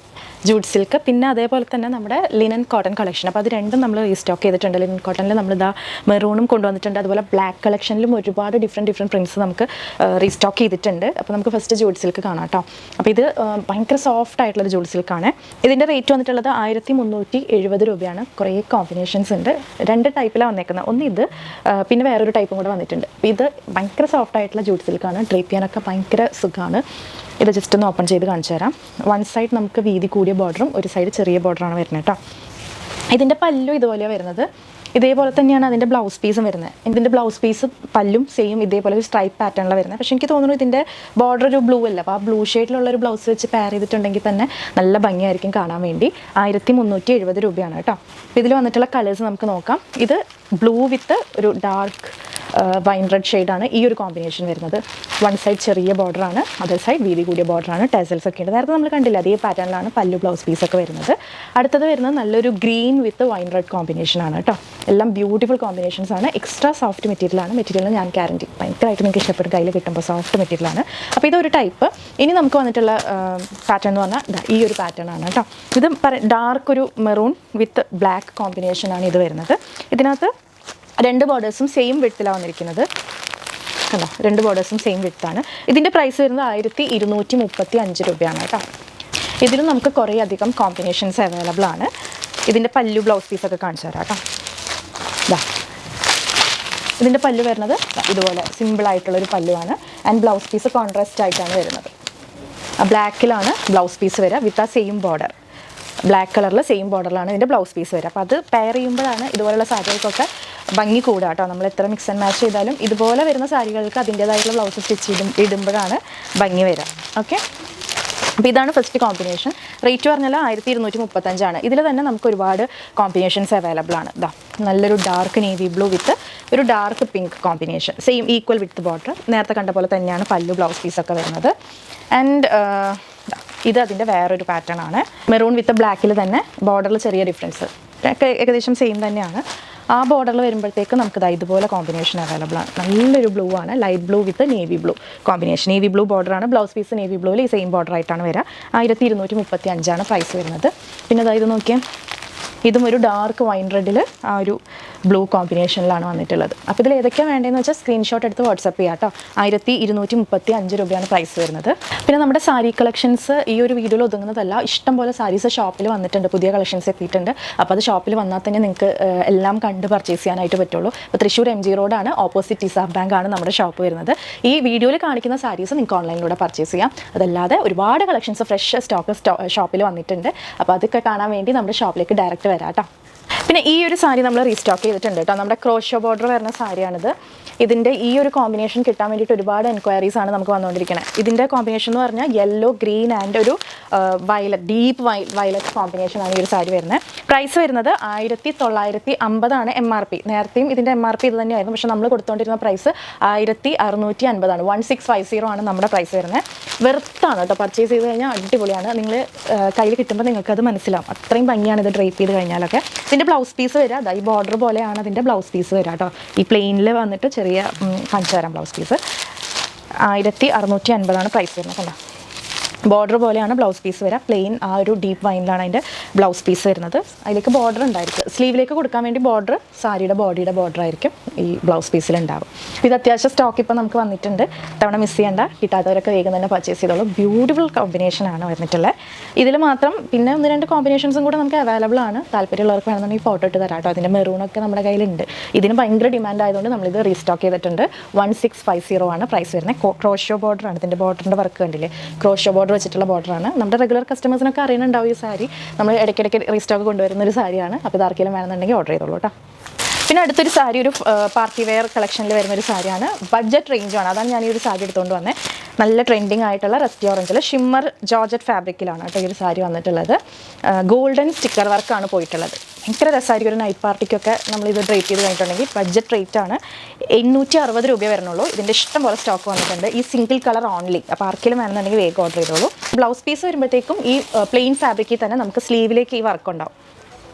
jute silk, പിന്നെ അതേപോലെ തന്നെ നമ്മുടെ ലിനൻ കോട്ടൺ കളക്ഷൻ. അപ്പോൾ അത് രണ്ടും നമ്മൾ റീസ്റ്റോക്ക് ചെയ്തിട്ടുണ്ട്. ലിനൻ കോട്ടണിൽ നമ്മളിതാ മെറൂണും കൊണ്ടുവന്നിട്ടുണ്ട്. അതുപോലെ ബ്ലാക്ക് കളക്ഷനിലും ഒരുപാട് ഡിഫറെൻറ്റ് പ്രിൻറ്റ്സ് നമുക്ക് റീസ്റ്റോക്ക് ചെയ്തിട്ടുണ്ട്. അപ്പോൾ നമുക്ക് ഫസ്റ്റ് ജൂട്ട് സിൽക്ക് കാണാം കേട്ടോ. അപ്പോൾ ഇത് ഭയങ്കര സോഫ്റ്റ് ആയിട്ടുള്ളൊരു ജൂട്ട് സിൽക്കാണ്. ഇതിൻ്റെ റേറ്റ് വന്നിട്ടുള്ളത് 1370 രൂപയാണ്. കുറേ കോമ്പിനേഷൻസ് ഉണ്ട്. 2 ടൈപ്പിലാണ് വന്നേക്കുന്നത്. ഒന്ന് ഇത്, പിന്നെ വേറൊരു ടൈപ്പും കൂടെ വന്നിട്ടുണ്ട്. അപ്പോൾ ഇത് ഭയങ്കര സോഫ്റ്റ് ആയിട്ടുള്ള ജൂട്ട് സിൽക്കാണ്. ഡ്രേപ്പ് ചെയ്യാനൊക്കെ ഭയങ്കര സുഖമാണ്. ഇത് ജസ്റ്റ് ഒന്ന് ഓപ്പൺ ചെയ്ത് കാണിച്ചു തരാം. വൺ സൈഡ് നമുക്ക് വീതി കൂടിയ ബോർഡറും ഒരു സൈഡ് ചെറിയ ബോർഡറാണ് വരുന്നത് കേട്ടോ. ഇതിൻ്റെ പല്ലു ഇതുപോലെയാണ് വരുന്നത്. ഇതേപോലെ തന്നെയാണ് അതിൻ്റെ ബ്ലൗസ് പീസും വരുന്നത്. ഇതിൻ്റെ ബ്ലൗസ് പീസ് പല്ലും സെയിം ഇതേപോലെ ഒരു സ്ട്രൈപ്പ് പാറ്റേണിലാണ് വരുന്നത്. പക്ഷേ എനിക്ക് തോന്നുന്നു ഇതിൻ്റെ ബോർഡർ ഒരു ബ്ലൂ അല്ല. അപ്പോൾ ആ ബ്ലൂ ഷെയ്ഡിലുള്ള ഒരു ബ്ലൗസ് വെച്ച് പെയർ ചെയ്തിട്ടുണ്ടെങ്കിൽ തന്നെ നല്ല ഭംഗിയായിരിക്കും കാണാൻ വേണ്ടി. 1370 രൂപയാണ് കേട്ടോ. ഇതിൽ വന്നിട്ടുള്ള കളേഴ്സ് നമുക്ക് നോക്കാം. ഇത് ബ്ലൂ വിത്ത് ഒരു ഡാർക്ക് വൈൻ റെഡ് ഷെയ്ഡാണ് ഈ ഒരു കോമ്പിനേഷൻ വരുന്നത്. വൺ സൈഡ് ചെറിയ ബോർഡറാണ്, അതർ സൈഡ് വീതി കൂടിയ ബോർഡറാണ്. ടെസൽസ് ഒക്കെ ഉണ്ട്. നേരത്തെ നമ്മൾ കണ്ടില്ല, അതേ പാറ്റേണിലാണ് പല്ലു ബ്ലൗസ് പീസൊക്കെ വരുന്നത്. അടുത്തത് വരുന്നത് നല്ലൊരു ഗ്രീൻ വിത്ത് വൈൻ റെഡ് കോമ്പിനേഷനാണ് കേട്ടോ. എല്ലാം ബ്യൂട്ടിഫുൾ കോമ്പിനേഷൻസ് ആണ്. എക്സ്ട്രാ സോഫ്റ്റ് മെറ്റീരിയലാണ്. മെറ്റീരിയൽ ഞാൻ ഗ്യാരണ്ടി, ഭയങ്കരമായിട്ട് നിങ്ങൾക്ക് ഇഷ്ടപ്പെടും കയ്യിൽ കിട്ടുമ്പോൾ. സോഫ്റ്റ് മെറ്റീരിയലാണ്. അപ്പോൾ ഇതൊരു ടൈപ്പ്. ഇനി നമുക്ക് വന്നിട്ടുള്ള പാറ്റേൺ എന്ന് പറഞ്ഞാൽ ഈ ഒരു പാറ്റേൺ ആണ് കേട്ടോ. ഇത് ഡാർക്ക് ഒരു മെറൂൺ വിത്ത് ബ്ലാക്ക് കോമ്പിനേഷനാണ് ഇത് വരുന്നത്. ഇതിനകത്ത് 2 ബോർഡേഴ്സും സെയിം വിഡ്ത്തിലാണ് വന്നിരിക്കുന്നത് കണ്ടോ. 2 ബോർഡേഴ്സും സെയിം വിഡ്ത്താണ്. ഇതിൻ്റെ പ്രൈസ് വരുന്നത് 1235 രൂപയാണ് കേട്ടോ. ഇതിലും നമുക്ക് കുറേ അധികം കോമ്പിനേഷൻസ് അവൈലബിൾ ആണ്. ഇതിൻ്റെ പല്ലു ബ്ലൗസ് പീസൊക്കെ കാണിച്ചു തരാം കേട്ടോ. ഇതിൻ്റെ പല്ലു വരുന്നത് ഇതുപോലെ സിമ്പിളായിട്ടുള്ളൊരു പല്ലുവാണ്. ആൻഡ് ബ്ലൗസ് പീസ് കോൺട്രാസ്റ്റ് ആയിട്ടാണ് വരുന്നത്. ബ്ലാക്കിലാണ് ബ്ലൗസ് പീസ് വരിക വിത്ത് ആ സെയിം ബോർഡർ. ബ്ലാക്ക് കളറിൽ സെയിം ബോർഡറിലാണ് ഇതിൻ്റെ ബ്ലൗസ് പീസ് വരിക. അപ്പോൾ അത് പെയർ ചെയ്യുമ്പോഴാണ് ഇതുപോലുള്ള സാരികൾക്കൊക്കെ ഭംഗി കൂടുക കേട്ടോ. നമ്മൾ എത്ര മിക്സ് ആൻഡ് മാച്ച് ചെയ്താലും ഇതുപോലെ വരുന്ന സാരികൾക്ക് അതിൻ്റേതായിട്ടുള്ള ബ്ലൗസ് സ്റ്റിച്ച് ഇടുമ്പോഴാണ് ഭംഗി വരിക. ഓക്കെ, അപ്പോൾ ഇതാണ് ഫസ്റ്റ് കോമ്പിനേഷൻ. റേറ്റ് പറഞ്ഞാൽ 1235 ഇതിൽ തന്നെ നമുക്ക് ഒരുപാട് കോമ്പിനേഷൻസ് അവൈലബിൾ ആണ്. നല്ലൊരു ഡാർക്ക് നേവി ബ്ലൂ വിത്ത് ഒരു dark pink combination, same equal വിത്ത് ബോർഡർ. നേരത്തെ കണ്ട പോലെ തന്നെയാണ് പല്ലു ബ്ലൗസ് പീസൊക്കെ വരുന്നത്. ആൻഡ് ഇത് അതിൻ്റെ വേറൊരു പാറ്റേൺ ആണ്. മെറൂൺ വിത്ത് ബ്ലാക്കിൽ തന്നെ ബോർഡറിൽ ചെറിയ ഡിഫറൻസ്, ഏകദേശം സെയിം തന്നെയാണ്. ആ ബോർഡറിൽ വരുമ്പോഴത്തേക്ക് നമുക്ക് ഇതുപോലെ കോമ്പിനേഷൻ അവൈലബിൾ ആണ്. നല്ലൊരു ബ്ലൂ ആണ്, light blue with navy blue combination. Navy blue ബോർഡറാണ്, ബ്ലൗസ് പീസ് നേവി ബ്ലൂവിൽ ഈ സെയിം ബോർഡർ ആയിട്ടാണ് വരിക. 1235 പ്രൈസ് വരുന്നത്. പിന്നെ ഇത് നോക്കിയാൽ ഇതും ഒരു ഡാർക്ക് വൈൻ റെഡിൽ ആ ഒരു ബ്ലൂ കോമ്പിനേഷനിലാണ് വന്നിട്ടുള്ളത്. അപ്പോൾ ഇതിൽ ഏതൊക്കെയാണ് വേണ്ടതെന്ന് വെച്ചാൽ സ്ക്രീൻഷോട്ട് എടുത്ത് വാട്സപ്പ് ചെയ്യാം കേട്ടോ. 1235 രൂപയാണ് പ്രൈസ് വരുന്നത്. പിന്നെ നമ്മുടെ സാരി കളക്ഷൻസ് ഈ ഒരു വീഡിയോയിൽ ഒതുങ്ങുന്നതല്ല, ഇഷ്ടംപോലെ സാരീസ് ഷോപ്പിൽ വന്നിട്ടുണ്ട്, പുതിയ കളക്ഷൻസ് എത്തിയിട്ടുണ്ട്. അപ്പോൾ അത് ഷോപ്പിൽ വന്നാൽ തന്നെ നിങ്ങൾക്ക് എല്ലാം കണ്ട് പർച്ചേസ് ചെയ്യാനായിട്ട് പറ്റുള്ളൂ. അപ്പോൾ തൃശ്ശൂർ MG റോഡാണ്, ഓപ്പോസിറ്റ് ഇസാഫ് ബാങ്ക് ആണ് നമ്മുടെ ഷോപ്പ് വരുന്നത്. ഈ വീഡിയോയിൽ കാണിക്കുന്ന സാരീസ് നിങ്ങൾക്ക് ഓൺലൈനിലൂടെ പർച്ചേസ് ചെയ്യാം. അതല്ലാതെ ഒരുപാട് കളക്ഷൻസ് ഫ്രഷ് സ്റ്റോക്ക് ഷോപ്പിൽ വന്നിട്ടുണ്ട്. അപ്പോൾ അതൊക്കെ കാണാൻ വേണ്ടി നമ്മുടെ ഷോപ്പിലേക്ക് ഡയറക്റ്റ് വരാം കേട്ടോ. പിന്നെ ഈ ഒരു സാരി നമ്മൾ റീസ്റ്റോക്ക് ചെയ്തിട്ടുണ്ട് കേട്ടോ. നമ്മുടെ ക്രോഷോ ബോർഡർ വരുന്ന സാരിയാണിത്. ഇതിൻ്റെ ഈ ഒരു കോമ്പിനേഷൻ കിട്ടാൻ വേണ്ടിയിട്ട് ഒരുപാട് എൻക്വയറീസ് ആണ് നമുക്ക് വന്നുകൊണ്ടിരിക്കുന്നത്. ഇതിൻ്റെ കോമ്പിനേഷൻ എന്ന് പറഞ്ഞാൽ യെല്ലോ ഗ്രീൻ ആൻഡ് ഒരു വയലറ്റ് ഡീപ്പ് വയലറ്റ് കോമ്പിനേഷൻ ആണ് ഈ ഒരു സാരി വരുന്നത്. പ്രൈസ് വരുന്നത് 1950 MRP. നേരത്തെയും ഇതിൻ്റെ MRP ഇത് തന്നെയായിരുന്നു, പക്ഷേ നമ്മൾ കൊടുത്തുകൊണ്ടിരുന്ന പ്രൈസ് 1650 1650 ആണ് നമ്മുടെ പ്രൈസ് വരുന്നത്. വെറുത്താണ് കേട്ടോ, പർച്ചേസ് ചെയ്ത് കഴിഞ്ഞാൽ അടിപൊളിയാണ്. നിങ്ങൾ കയ്യിൽ കിട്ടുമ്പോൾ നിങ്ങൾക്കത് മനസ്സിലാവും, അത്രയും ഭംഗിയാണ് ഇത് ഡ്രേപ്പ് ചെയ്ത് കഴിഞ്ഞാലൊക്കെ. ഇതിൻ്റെ ബ്ലൗസ് പീസ് വരിക ഈ ബോർഡർ പോലെയാണ് അതിൻ്റെ ബ്ലൗസ് പീസ് വരിക കേട്ടോ. ഈ പ്ലെയിനിൽ വന്നിട്ട് ചെറിയ കാണിച്ചു തരാം ബ്ലൗസ് പീസ്. 1650 പ്രൈസ് വരുന്നത്. കണ്ടോ, ബോർഡർ പോലെയാണ് ബ്ലൗസ് പീസ് വരിക. പ്ലെയിൻ ആ ഒരു ഡീപ്പ് വൈനിലാണ് അതിൻ്റെ ബ്ലൗസ് പീസ് വരുന്നത്. അതിലേക്ക് ബോർഡർ ഉണ്ടായിരിക്കും, സ്ലീവിലേക്ക് കൊടുക്കാൻ വേണ്ടി ബോർഡർ സാരിയുടെ ബോഡിയുടെ ബോർഡർ ആയിരിക്കും ഈ ബ്ലൗസ് പീസിൽ ഉണ്ടാവും. ഇത് അത്യാവശ്യം സ്റ്റോക്ക് ഇപ്പോൾ നമുക്ക് വന്നിട്ടുണ്ട്. തവണ മിസ് ചെയ്യേണ്ട, കിട്ടാത്തവരൊക്കെ വേഗം തന്നെ പർച്ചേസ് ചെയ്തോളൂ. ബ്യൂട്ടിഫുൾ കോമ്പിനേഷനാണ് വന്നിട്ടുള്ളത്. ഇതിൽ മാത്രം പിന്നെ 1-2 കോമ്പിനേഷൻസും കൂടെ നമുക്ക് അവൈലബിൾ ആണ്. താല്പര്യമുള്ളവർക്ക് വേണമെന്നുണ്ടെങ്കിൽ ഫോട്ടോ ഇട്ട് തരാം കേട്ടോ. അതിൻ്റെ മെറൂണൊക്കെ നമ്മുടെ കയ്യിലുണ്ട്. ഇതിന് ഭയങ്കര ഡിമാൻഡ് ആയതുകൊണ്ട് നമ്മളിത് റീസ്റ്റോക്ക് ചെയ്തിട്ടുണ്ട്. 1650 ആണ് പ്രൈസ് വരുന്നത്. ക്രോഷോ ബോർഡറാണ് ഇതിൻ്റെ, ബോർഡറിൻ്റെ വർക്ക് കണ്ടില്ലേ, ക്രോഷോ ബോർഡർ വെച്ചിട്ടുള്ള ബോർഡറാണ്. നമ്മുടെ റെഗുലർ കസ്റ്റമേഴ്സിനൊക്കെ അറിയുന്നുണ്ടാവും ഈ സാരി. നമ്മൾ ഇടയ്ക്കിടയ്ക്ക് റീസ്റ്റോക്ക് കൊണ്ടുവരുന്ന ഒരു സാരിയാണ്. അപ്പോൾ ഇത് ആർക്കെങ്കിലും വേണമെന്നുണ്ടെങ്കിൽ ഓർഡർ ചെയ്തോളൂ കേട്ടോ. പിന്നെ അടുത്തൊരു സാരി ഒരു പാർട്ടി വെയർ കളക്ഷനിൽ വരുന്നൊരു സാരിയാണ്. ബഡ്ജറ്റ് റേഞ്ചാണ്, അതാണ് ഞാൻ ഈ ഒരു സാരി എടുത്തുകൊണ്ട് വന്നത്. നല്ല ട്രെൻഡിങ് ആയിട്ടുള്ള റെസ്റ്റ് ഓറഞ്ചിൽ ഷിമ്മർ ജോർജറ്റ് ഫാബ്രിക്കിലാണ് കേട്ടോ ഈ ഒരു സാരി വന്നിട്ടുള്ളത്. ഗോൾഡൻ സ്റ്റിക്കർ വർക്കാണ് പോയിട്ടുള്ളത്. ഭയങ്കര രസമായിരിക്കും ഒരു നൈറ്റ് പാർട്ടിക്കൊക്കെ നമ്മളിത് ഡ്രേപ്പ് ചെയ്ത് കഴിഞ്ഞിട്ടുണ്ടെങ്കിൽ. ബഡ്ജറ്റ് റേറ്റ് ആണ്, 860 രൂപ വരുന്നുള്ളൂ. ഇതിൻ്റെ ഇഷ്ടം പോലെ സ്റ്റോക്ക് വന്നിട്ടുണ്ട്. ഈ സിംഗിൾ കളർ ഓൺലി. അപ്പോൾ ആർക്കെങ്കിലും വേണമെന്നുണ്ടെങ്കിൽ വേഗം ഓർഡർ ചെയ്തോളൂ. ബ്ലൗസ് പീസ് വരുമ്പോഴത്തേക്കും ഈ പ്ലെയിൻ ഫാബ്രിക്കിൽ തന്നെ നമുക്ക് സ്ലീവിലേക്ക് ഈ വർക്ക് ഉണ്ടാവും.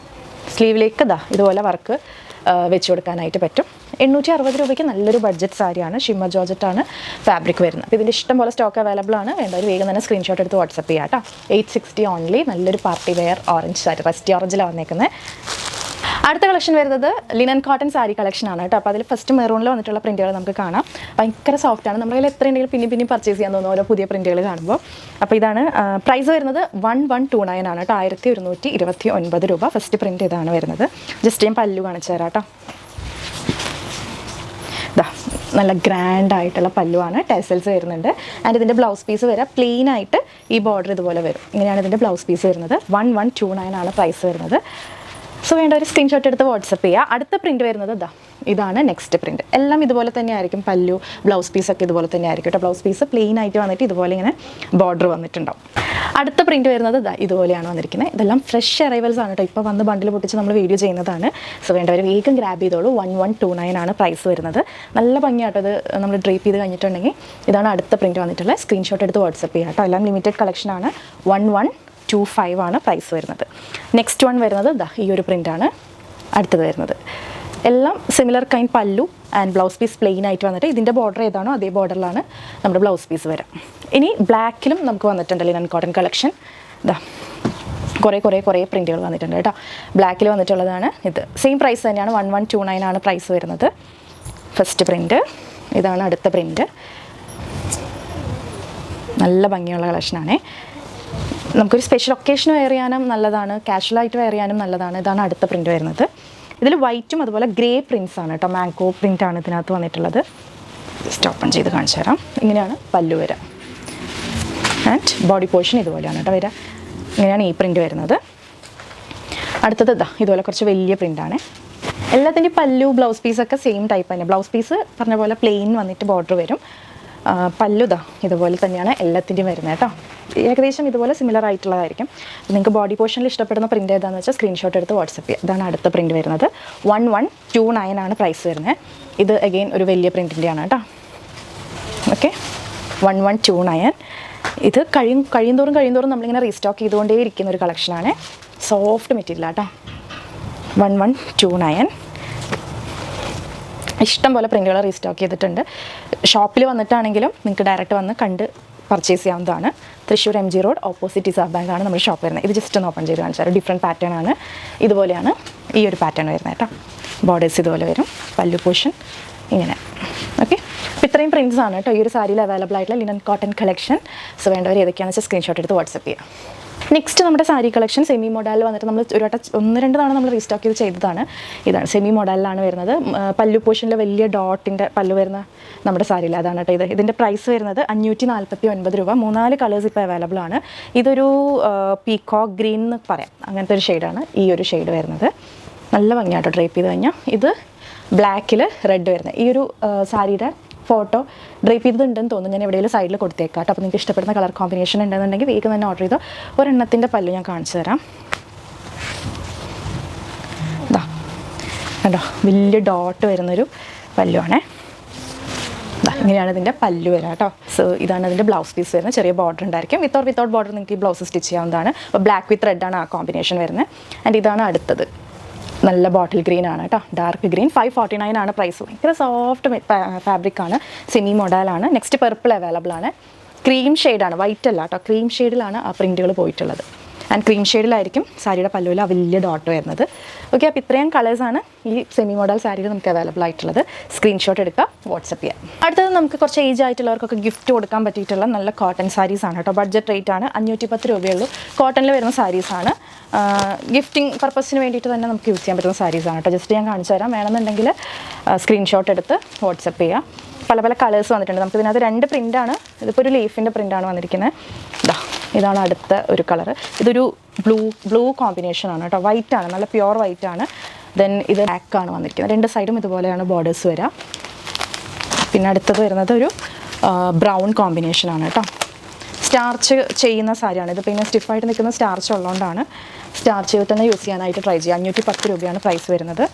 സ്ലീവിലേക്ക് ഇതുപോലെ വർക്ക് വെച്ച് കൊടുക്കാനായിട്ട് പറ്റും. 860 രൂപയ്ക്ക് നല്ലൊരു ബഡ്ജറ്റ് സാരിയാണ്. ഷിമ്മർ ജോർജറ്റാണ് ഫാബ്രിക് വരുന്നത്. അപ്പോൾ ഇതിൻ്റെ ഇഷ്ടം പോലെ സ്റ്റോക്ക് അവൈലബിൾ ആണ്. വേണ്ടവർ വേഗം തന്നെ സ്ക്രീൻഷോട്ട് എടുത്ത് വാട്സപ്പ് ചെയ്യാം കേട്ടോ. 860 ഓൺലി. നല്ലൊരു party wear orange sari, rest ഓറഞ്ചിലാണ് വന്നേക്കുന്നത്. അടുത്ത കളക്ഷൻ വരുന്നത് ലിനൻ കോട്ടൺ സാരി കളക്ഷനാണ് കേട്ടോ. അപ്പോൾ അതിൽ ഫസ്റ്റ് മെറൂണിൽ വന്നിട്ടുള്ള പ്രിൻറ്റുകൾ നമുക്ക് കാണാം. ഭയങ്കര സോഫ്റ്റാണ്. നമ്മുടെ കയ്യിൽ എത്ര ഉണ്ടെങ്കിലും പിന്നെ പർച്ചേസ് ചെയ്യാൻ തോന്നുന്നു ഓരോ പുതിയ പ്രിൻറ്റുകൾ കാണുമ്പോൾ. അപ്പോൾ ഇതാണ് പ്രൈസ് വരുന്നത് 1129 ആണ് കേട്ടോ. 1129 രൂപ. ഫസ്റ്റ് പ്രിൻറ്റ് ഇതാണ് വരുന്നത്. ജസ്റ്റ് ഞാൻ പല്ലു കാണിച്ചു തരാം കേട്ടോ. നല്ല ഗ്രാൻഡ് ആയിട്ടുള്ള പല്ലുവാണ്, ടെസൽസ് വരുന്നുണ്ട്. ആൻഡ് ഇതിൻ്റെ ബ്ലൗസ് പീസ് വരെ പ്ലെയിൻ ആയിട്ട് ഈ ബോർഡർ ഇതുപോലെ വരും. ഇങ്ങനെയാണ് ഇതിൻ്റെ ബ്ലൗസ് പീസ് വരുന്നത്. 1129 ആണ് പ്രൈസ് വരുന്നത്. സോ വേണ്ട ഒരു സ്ക്രീൻഷോട്ട് എടുത്ത് വാട്സപ്പ് ചെയ്യുക. അടുത്ത പ്രിൻറ്റ് വരുന്നത് ഇതാണ് നെക്സ്റ്റ് പ്രിൻറ്റ്. എല്ലാം ഇതുപോലെ തന്നെ ആയിരിക്കും. പല്ലു ബ്ലൗസ് പീസൊക്കെ ഇതുപോലെ തന്നെ ആയിരിക്കും കേട്ടോ. ബ്ലൗസ് പീസ് പ്ലെയിൻ ആയിട്ട് വന്നിട്ട് ഇതുപോലെ ഇങ്ങനെ ബോർഡർ വന്നിട്ടുണ്ടാവും. അടുത്ത പ്രിൻറ്റ് വരുന്നത് ഇതുപോലെയാണ് വന്നിരിക്കുന്നത്. ഇതെല്ലാം ഫ്രഷ് അറൈവൽസ് ആണ് കേട്ടോ. ഇപ്പോൾ വന്ന് ബണ്ടിൽ പൊട്ടിച്ച് നമ്മൾ വീഡിയോ ചെയ്യുന്നതാണ്. സോ വേണ്ടവർ വേഗം ഗ്രാബ് ചെയ്തോളൂ. 1129 ആണ് പ്രൈസ് വരുന്നത്. നല്ല ഭംഗിയാട്ടോ ഇത് നമ്മൾ ഡ്രേപ്പ് ചെയ്ത് കഴിഞ്ഞിട്ടുണ്ടെങ്കിൽ. ഇതാണ് അടുത്ത പ്രിൻറ്റ് വന്നിട്ടുള്ളത്. സ്ക്രീൻഷോട്ട് എടുത്ത് വാട്സപ്പ് ചെയ്യാം കേട്ടോ. എല്ലാം ലിമിറ്റഡ് കളക്ഷനാണ്. 1125 ആണ് പ്രൈസ് വരുന്നത്. നെക്സ്റ്റ് വൺ വരുന്നത് ഈ ഒരു പ്രിൻ്റാണ് അടുത്തത് വരുന്നത്. എല്ലാം സിമിലർ കൈൻഡ് പല്ലു ആൻഡ് ബ്ലൗസ് പീസ് പ്ലെയിൻ ആയിട്ട് വന്നിട്ട് ഇതിൻ്റെ ബോർഡർ ഏതാണോ അതേ ബോർഡറിലാണ് നമ്മുടെ ബ്ലൗസ് പീസ് വരാം. ഇനി ബ്ലാക്കിലും നമുക്ക് വന്നിട്ടുണ്ട് ലിനൻ കോട്ടൺ കളക്ഷൻ. കുറേ പ്രിൻറ്റുകൾ വന്നിട്ടുണ്ട് കേട്ടോ. ബ്ലാക്കിൽ വന്നിട്ടുള്ളതാണ് ഇത്. സെയിം പ്രൈസ് തന്നെയാണ്. 1129 ആണ് പ്രൈസ് വരുന്നത്. ഫസ്റ്റ് പ്രിൻറ്റ് ഇതാണ്. അടുത്ത പ്രിൻറ്റ് നല്ല ഭംഗിയുള്ള കളക്ഷനാണേ. നമുക്കൊരു സ്പെഷ്യൽ ഒക്കേഷന് വെയർ ചെയ്യാനും നല്ലതാണ്, കാഷ്വലായിട്ട് വെയർ ചെയ്യാനും നല്ലതാണ്. ഇതാണ് അടുത്ത പ്രിൻറ്റ് വരുന്നത്. ഇതിൽ വൈറ്റും അതുപോലെ ഗ്രേ പ്രിൻറ്റ്സ് ആണ് കേട്ടോ. മാംഗോ പ്രിൻ്റാണ് ഇതിനകത്ത് വന്നിട്ടുള്ളത്. ജസ്റ്റ് ഓപ്പൺ ചെയ്ത് കാണിച്ചു തരാം. ഇങ്ങനെയാണ് പല്ലു വരിക. ആൻഡ് ബോഡി പോർഷൻ ഇതുപോലെയാണ് കേട്ടോ വരിക. ഇങ്ങനെയാണ് ഈ പ്രിൻറ്റ് വരുന്നത്. അടുത്തത് ഇതുപോലെ കുറച്ച് വലിയ പ്രിൻ്റാണ്. എല്ലാത്തിൻ്റെയും പല്ലു ബ്ലൗസ് പീസൊക്കെ സെയിം ടൈപ്പ് തന്നെ. ബ്ലൗസ് പീസ് പറഞ്ഞ പോലെ പ്ലെയിൻ വന്നിട്ട് ബോർഡർ വരും. പല്ലു ഇതുപോലെ തന്നെയാണ് എല്ലാത്തിൻ്റെയും വരുന്നത് കേട്ടോ. ഏകദേശം ഇതുപോലെ സിമിലർ ആയിട്ടുള്ളതായിരിക്കും. നിങ്ങൾക്ക് ബോഡി പോർഷനിൽ ഇഷ്ടപ്പെടുന്ന പ്രിൻറ്റ് ഏതാണെന്ന് വെച്ചാൽ സ്ക്രീൻഷോട്ട് എടുത്ത് വാട്സപ്പ് ചെയ്യുക. ഇതാണ് അടുത്ത പ്രിൻറ്റ് വരുന്നത്. 1129 ആണ് പ്രൈസ് വരുന്നത്. ഇത് അഗെയിൻ ഒരു വലിയ പ്രിൻറ്റിൻ്റെയാണ് കേട്ടോ. ഓക്കെ, 1129. ഇത് കഴിയുന്തോറും നമ്മളിങ്ങനെ റീസ്റ്റോക്ക് ചെയ്തുകൊണ്ടേ ഇരിക്കുന്ന ഒരു കളക്ഷനാണ്. സോഫ്റ്റ് മെറ്റീരിയൽ കേട്ടോ. 1129. ഇഷ്ടം പോലെ പ്രിൻറ്റുകൾ റീസ്റ്റോക്ക് ചെയ്തിട്ടുണ്ട്. ഷോപ്പിൽ വന്നിട്ടാണെങ്കിലും നിങ്ങൾക്ക് ഡയറക്റ്റ് വന്ന് കണ്ട് പർച്ചേസ് ചെയ്യാവുന്നതാണ്. Thrissur MG road opposite reserve ബാങ്കാണ് നമ്മുടെ ഷോപ്പ് വരുന്നത്. ഇത് ജസ്റ്റ് ഒന്ന് ഓപ്പൺ ചെയ്ത് കാണിച്ചാൽ ഡിഫറെൻറ്റ് പാറ്റേൺ ആണ്. ഇതുപോലെയാണ് ഈ ഒരു പാറ്റേൺ വരുന്നത് കേട്ടോ. ബോർഡേഴ്സ് ഇതുപോലെ വരും. പല്ലു പോർഷൻ ഇങ്ങനെ. ഓക്കെ, അപ്പോൾ ഇത്രയും പ്രിൻറ്റ്സ് ആണ് കേട്ടോ ഈ ഒരു സാരിയിൽ അവൈലബിൾ ആയിട്ടുള്ള ലിനൻ കോട്ടൺ കളക്ഷൻ. സോ വേണ്ടവർ ഏതൊക്കെയാണെന്ന് വെച്ചാൽ സ്ക്രീൻഷോട്ട് എടുത്ത് വാട്സപ്പ് ചെയ്യാം. നെക്സ്റ്റ് നമ്മുടെ സാരി കളക്ഷൻ സെമി മോഡലിൽ വന്നിട്ട് നമ്മൾ ഒരു വട്ടം 1-2 തവണ നമ്മൾ റീസ്റ്റോക്ക് ചെയ്തതാണ്. ഇതാണ് സെമി മോഡലിലാണ് വരുന്നത്. പല്ലു പോർഷനിൽ വലിയ ഡോട്ടിൻ്റെ പല്ലു വരുന്ന നമ്മുടെ സാരിയിൽ അതാണ് കേട്ടോ ഇത്. ഇതിൻ്റെ പ്രൈസ് വരുന്നത് 549 രൂപ. 3-4 കളേഴ്സ് ഇപ്പോൾ അവൈലബിൾ ആണ്. ഇതൊരു പീകോക്ക് ഗ്രീൻ എന്ന് പറയാം, അങ്ങനത്തെ ഒരു ഷെയ്ഡാണ് ഈ ഒരു ഷെയ്ഡ് വരുന്നത്. നല്ല ഭംഗിയാട്ടോ ഡ്രേപ്പ് ചെയ്ത് കഴിഞ്ഞാൽ. ഇത് ബ്ലാക്കിൽ റെഡ് വരുന്നത്. ഈ ഒരു സാരിയുടെ ഫോട്ടോ ഡ്രൈപ്പ് ചെയ്തിട്ടുണ്ടെന്ന് തോന്നുന്നു. ഞാൻ എവിടെയെങ്കിലും സൈഡിൽ കൊടുത്തേക്കാം കേട്ടോ. അപ്പോൾ നിങ്ങൾക്ക് ഇഷ്ടപ്പെടുന്ന കളർ കോമ്പിനേഷൻ ഉണ്ടെന്നുണ്ടെങ്കിൽ വേഗം തന്നെ ഓർഡർ ചെയ്തോ. ഒരെണ്ണത്തിൻ്റെ പല്ലു ഞാൻ കാണിച്ചു തരാം. ഇതാ കണ്ടോ, വലിയ ഡോട്ട് വരുന്നൊരു പല്ലുവാണേ. ഇങ്ങനെയാണ് ഇതിൻ്റെ പല്ലു വരാം കേട്ടോ. സോ ഇതാണ് അതിൻ്റെ ബ്ലൗസ് പീസ് വരുന്നത്. ചെറിയ ബോർഡർ ഉണ്ടായിരിക്കും. വിത്തൗട്ട് ബോർഡർ നിങ്ങൾക്ക് ഈ ബ്ലൗസ് സ്റ്റിച്ച് ചെയ്യാവുന്നതാണ്. അപ്പോൾ ബ്ലാക്ക് വിത്ത് റെഡാണ് ആ കോമ്പിനേഷൻ വരുന്നത്. ആൻഡ് ഇതാണ് അടുത്തത്. നല്ല ബോട്ടിൽ ഗ്രീൻ ആണ് കേട്ടോ, ഡാർക്ക് ഗ്രീൻ. 549 ആണ് പ്രൈസ്. ഭയങ്കര സോഫ്റ്റ് ഫാബ്രിക് ആണ്, സെമി മോഡലാണ്. നെക്സ്റ്റ് പർപ്പിൾ അവൈലബിൾ ആണ്. ക്രീം ഷെയ്ഡാണ്, വൈറ്റ് അല്ല കേട്ടോ, ക്രീം ഷെയ്ഡിലാണ് ആ പ്രിൻറ്റുകൾ പോയിട്ടുള്ളത്. ആൻഡ് ക്രീം ഷെയ്ഡിലായിരിക്കും സാരിയുടെ പല്ലുവിൽ ആ വലിയ ഡോട്ട് വരുന്നത്. ഓക്കെ, അപ്പോൾ ഇത്രയും കളേഴ്സാണ് ഈ സെമി മോഡൽ സാരിയിൽ നമുക്ക് അവൈലബിൾ ആയിട്ടുള്ളത്. സ്ക്രീൻഷോട്ട് എടുക്കുക, വാട്സപ്പ് ചെയ്യാം. അടുത്തത് നമുക്ക് കുറച്ച് ഏജ് ആയിട്ടുള്ളവർക്കൊക്കെ ഗിഫ്റ്റ് കൊടുക്കാൻ പറ്റിയിട്ടുള്ള നല്ല കോട്ടൺ സാരീസാണ് കേട്ടോ. ബഡ്ജറ്റ് റേറ്റ് ആണ്, 510 രൂപയുള്ളൂ. കോട്ടണിൽ വരുന്ന സാരീസാണ്. ഗിഫ്റ്റിംഗ് പർപ്പസിന് വേണ്ടിയിട്ട് തന്നെ നമുക്ക് യൂസ് ചെയ്യാൻ പറ്റുന്ന സാരീസാണ് കേട്ടോ. ജസ്റ്റ് ഞാൻ കാണിച്ചു തരാം. വേണമെന്നുണ്ടെങ്കിൽ സ്ക്രീൻഷോട്ട് എടുത്ത് വാട്സപ്പ് ചെയ്യാം. പല പല കളേഴ്സ് വന്നിട്ടുണ്ട്. നമുക്ക് ഇതിനകത്ത് 2 പ്രിൻ്റാണ്. ഇതിപ്പോൾ ഒരു ലീഫിൻ്റെ പ്രിൻ്റാണ് വന്നിരിക്കുന്നത്. ഇതാണ് അടുത്ത ഒരു കളറ്. ഇതൊരു ബ്ലൂ കോമ്പിനേഷനാണ് കേട്ടോ. വൈറ്റ് ആണ്, നല്ല പ്യുവർ വൈറ്റ് ആണ്. ദെൻ ഇത് ബ്ലാക്കാണ് വന്നിരിക്കുന്നത്. 2 സൈഡും ഇതുപോലെയാണ് ബോർഡേഴ്സ് വരിക. പിന്നെ അടുത്തത് വരുന്നത് ഒരു ബ്രൗൺ കോമ്പിനേഷനാണ് കേട്ടോ. സ്റ്റാർച്ച് ചെയ്യുന്ന സാരിയാണ് ഇത്. പിന്നെ സ്റ്റിഫായിട്ട് നിൽക്കുന്ന സ്റ്റാർച്ച് ഉള്ളതുകൊണ്ടാണ് സ്റ്റാർച്ച് ചെയ്ത് തന്നെ യൂസ് ചെയ്യാനായിട്ട് ട്രൈ ചെയ്യുക. 510 രൂപയാണ് പ്രൈസ് വരുന്നത്.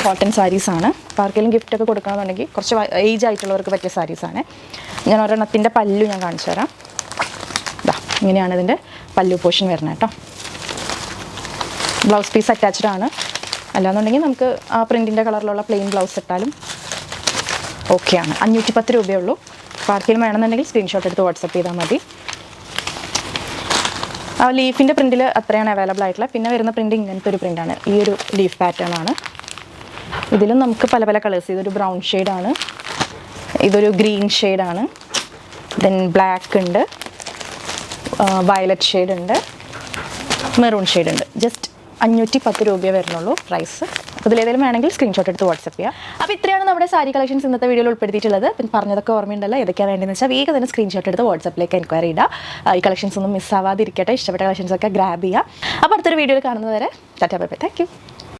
കോട്ടൺ സാരീസാണ്. അപ്പോൾ ആർക്കെങ്കിലും ഗിഫ്റ്റൊക്കെ കൊടുക്കണമെന്നുണ്ടെങ്കിൽ കുറച്ച് ഏജ് ആയിട്ടുള്ളവർക്ക് പറ്റിയ സാരീസാണ്. ഞാൻ ഒരെണ്ണത്തിൻ്റെ പല്ലു ഞാൻ കാണിച്ചു തരാം. ഇങ്ങനെയാണ് ഇതിൻ്റെ പല്ലു പോർഷൻ വരുന്നത് കേട്ടോ. ബ്ലൗസ് പീസ് അറ്റാച്ച്ഡ് ആണ്. അല്ലാന്നുണ്ടെങ്കിൽ നമുക്ക് ആ പ്രിൻറ്റിൻ്റെ കളറിലുള്ള പ്ലെയിൻ ബ്ലൗസ് ഇട്ടാലും ഓക്കെയാണ്. 510 രൂപയുള്ളൂ. അപ്പോൾ ആർക്കെങ്കിലും വേണമെന്നുണ്ടെങ്കിൽ സ്ക്രീൻഷോട്ട് എടുത്ത് വാട്സപ്പ് ചെയ്താൽ മതി. ആ ലീഫിൻ്റെ പ്രിൻറ്റിൽ അത്രയാണ് അവൈലബിൾ ആയിട്ടുള്ളത്. പിന്നെ വരുന്ന പ്രിൻറ്റ് ഇങ്ങനത്തെ ഒരു പ്രിൻ്റാണ്. ഈ ഒരു ലീഫ് പാറ്റേൺ ആണ്. ഇതിലും നമുക്ക് പല പല കളേഴ്സ്. ഇതൊരു ബ്രൗൺ ഷെയ്ഡാണ്, ഇതൊരു ഗ്രീൻ ഷെയ്ഡാണ്, ദെൻ ബ്ലാക്ക് ഉണ്ട്, വയലറ്റ് ഷെയ്ഡ് ഉണ്ട്, മെറൂൺ ഷെയ്ഡ് ഉണ്ട്. ജസ്റ്റ് 510 രൂപയെ വരുന്നുള്ളൂ പ്രൈസ്. അപ്പോൾ ഇതിലേതെങ്കിലും വേണമെങ്കിൽ സ്ക്രീൻഷോട്ട് എടുത്ത് വാട്സപ്പ് ചെയ്യുക. അപ്പോൾ ഇത്രയാണ് നമ്മുടെ സാരി കളക്ഷൻസ് ഇന്നത്തെ വീഡിയോയിൽ ഉൾപ്പെടുത്തിയിട്ടുള്ളത്. പിന്നെ പറഞ്ഞതൊക്കെ ഓർമ്മയുണ്ടല്ലോ. ഏതൊക്കെയാണ് വേണ്ടതെന്ന് വെച്ചാൽ വേഗം തന്നെ സ്ക്രീൻഷോട്ട് എടുത്ത് വാട്സപ്പിലേക്ക് എൻക്വയറി ഇടുക. ഈ കളക്ഷൻസ് ഒന്നും മിസ്സാവാതിരിക്കട്ടെ. ഇഷ്ടപ്പെട്ട കളക്ഷൻസൊക്കെ ഗ്രാബ് ചെയ്യുക. അപ്പോൾ അടുത്തൊരു വീഡിയോയിൽ കാണുന്നത് വരെ tata bye bye. Thank you.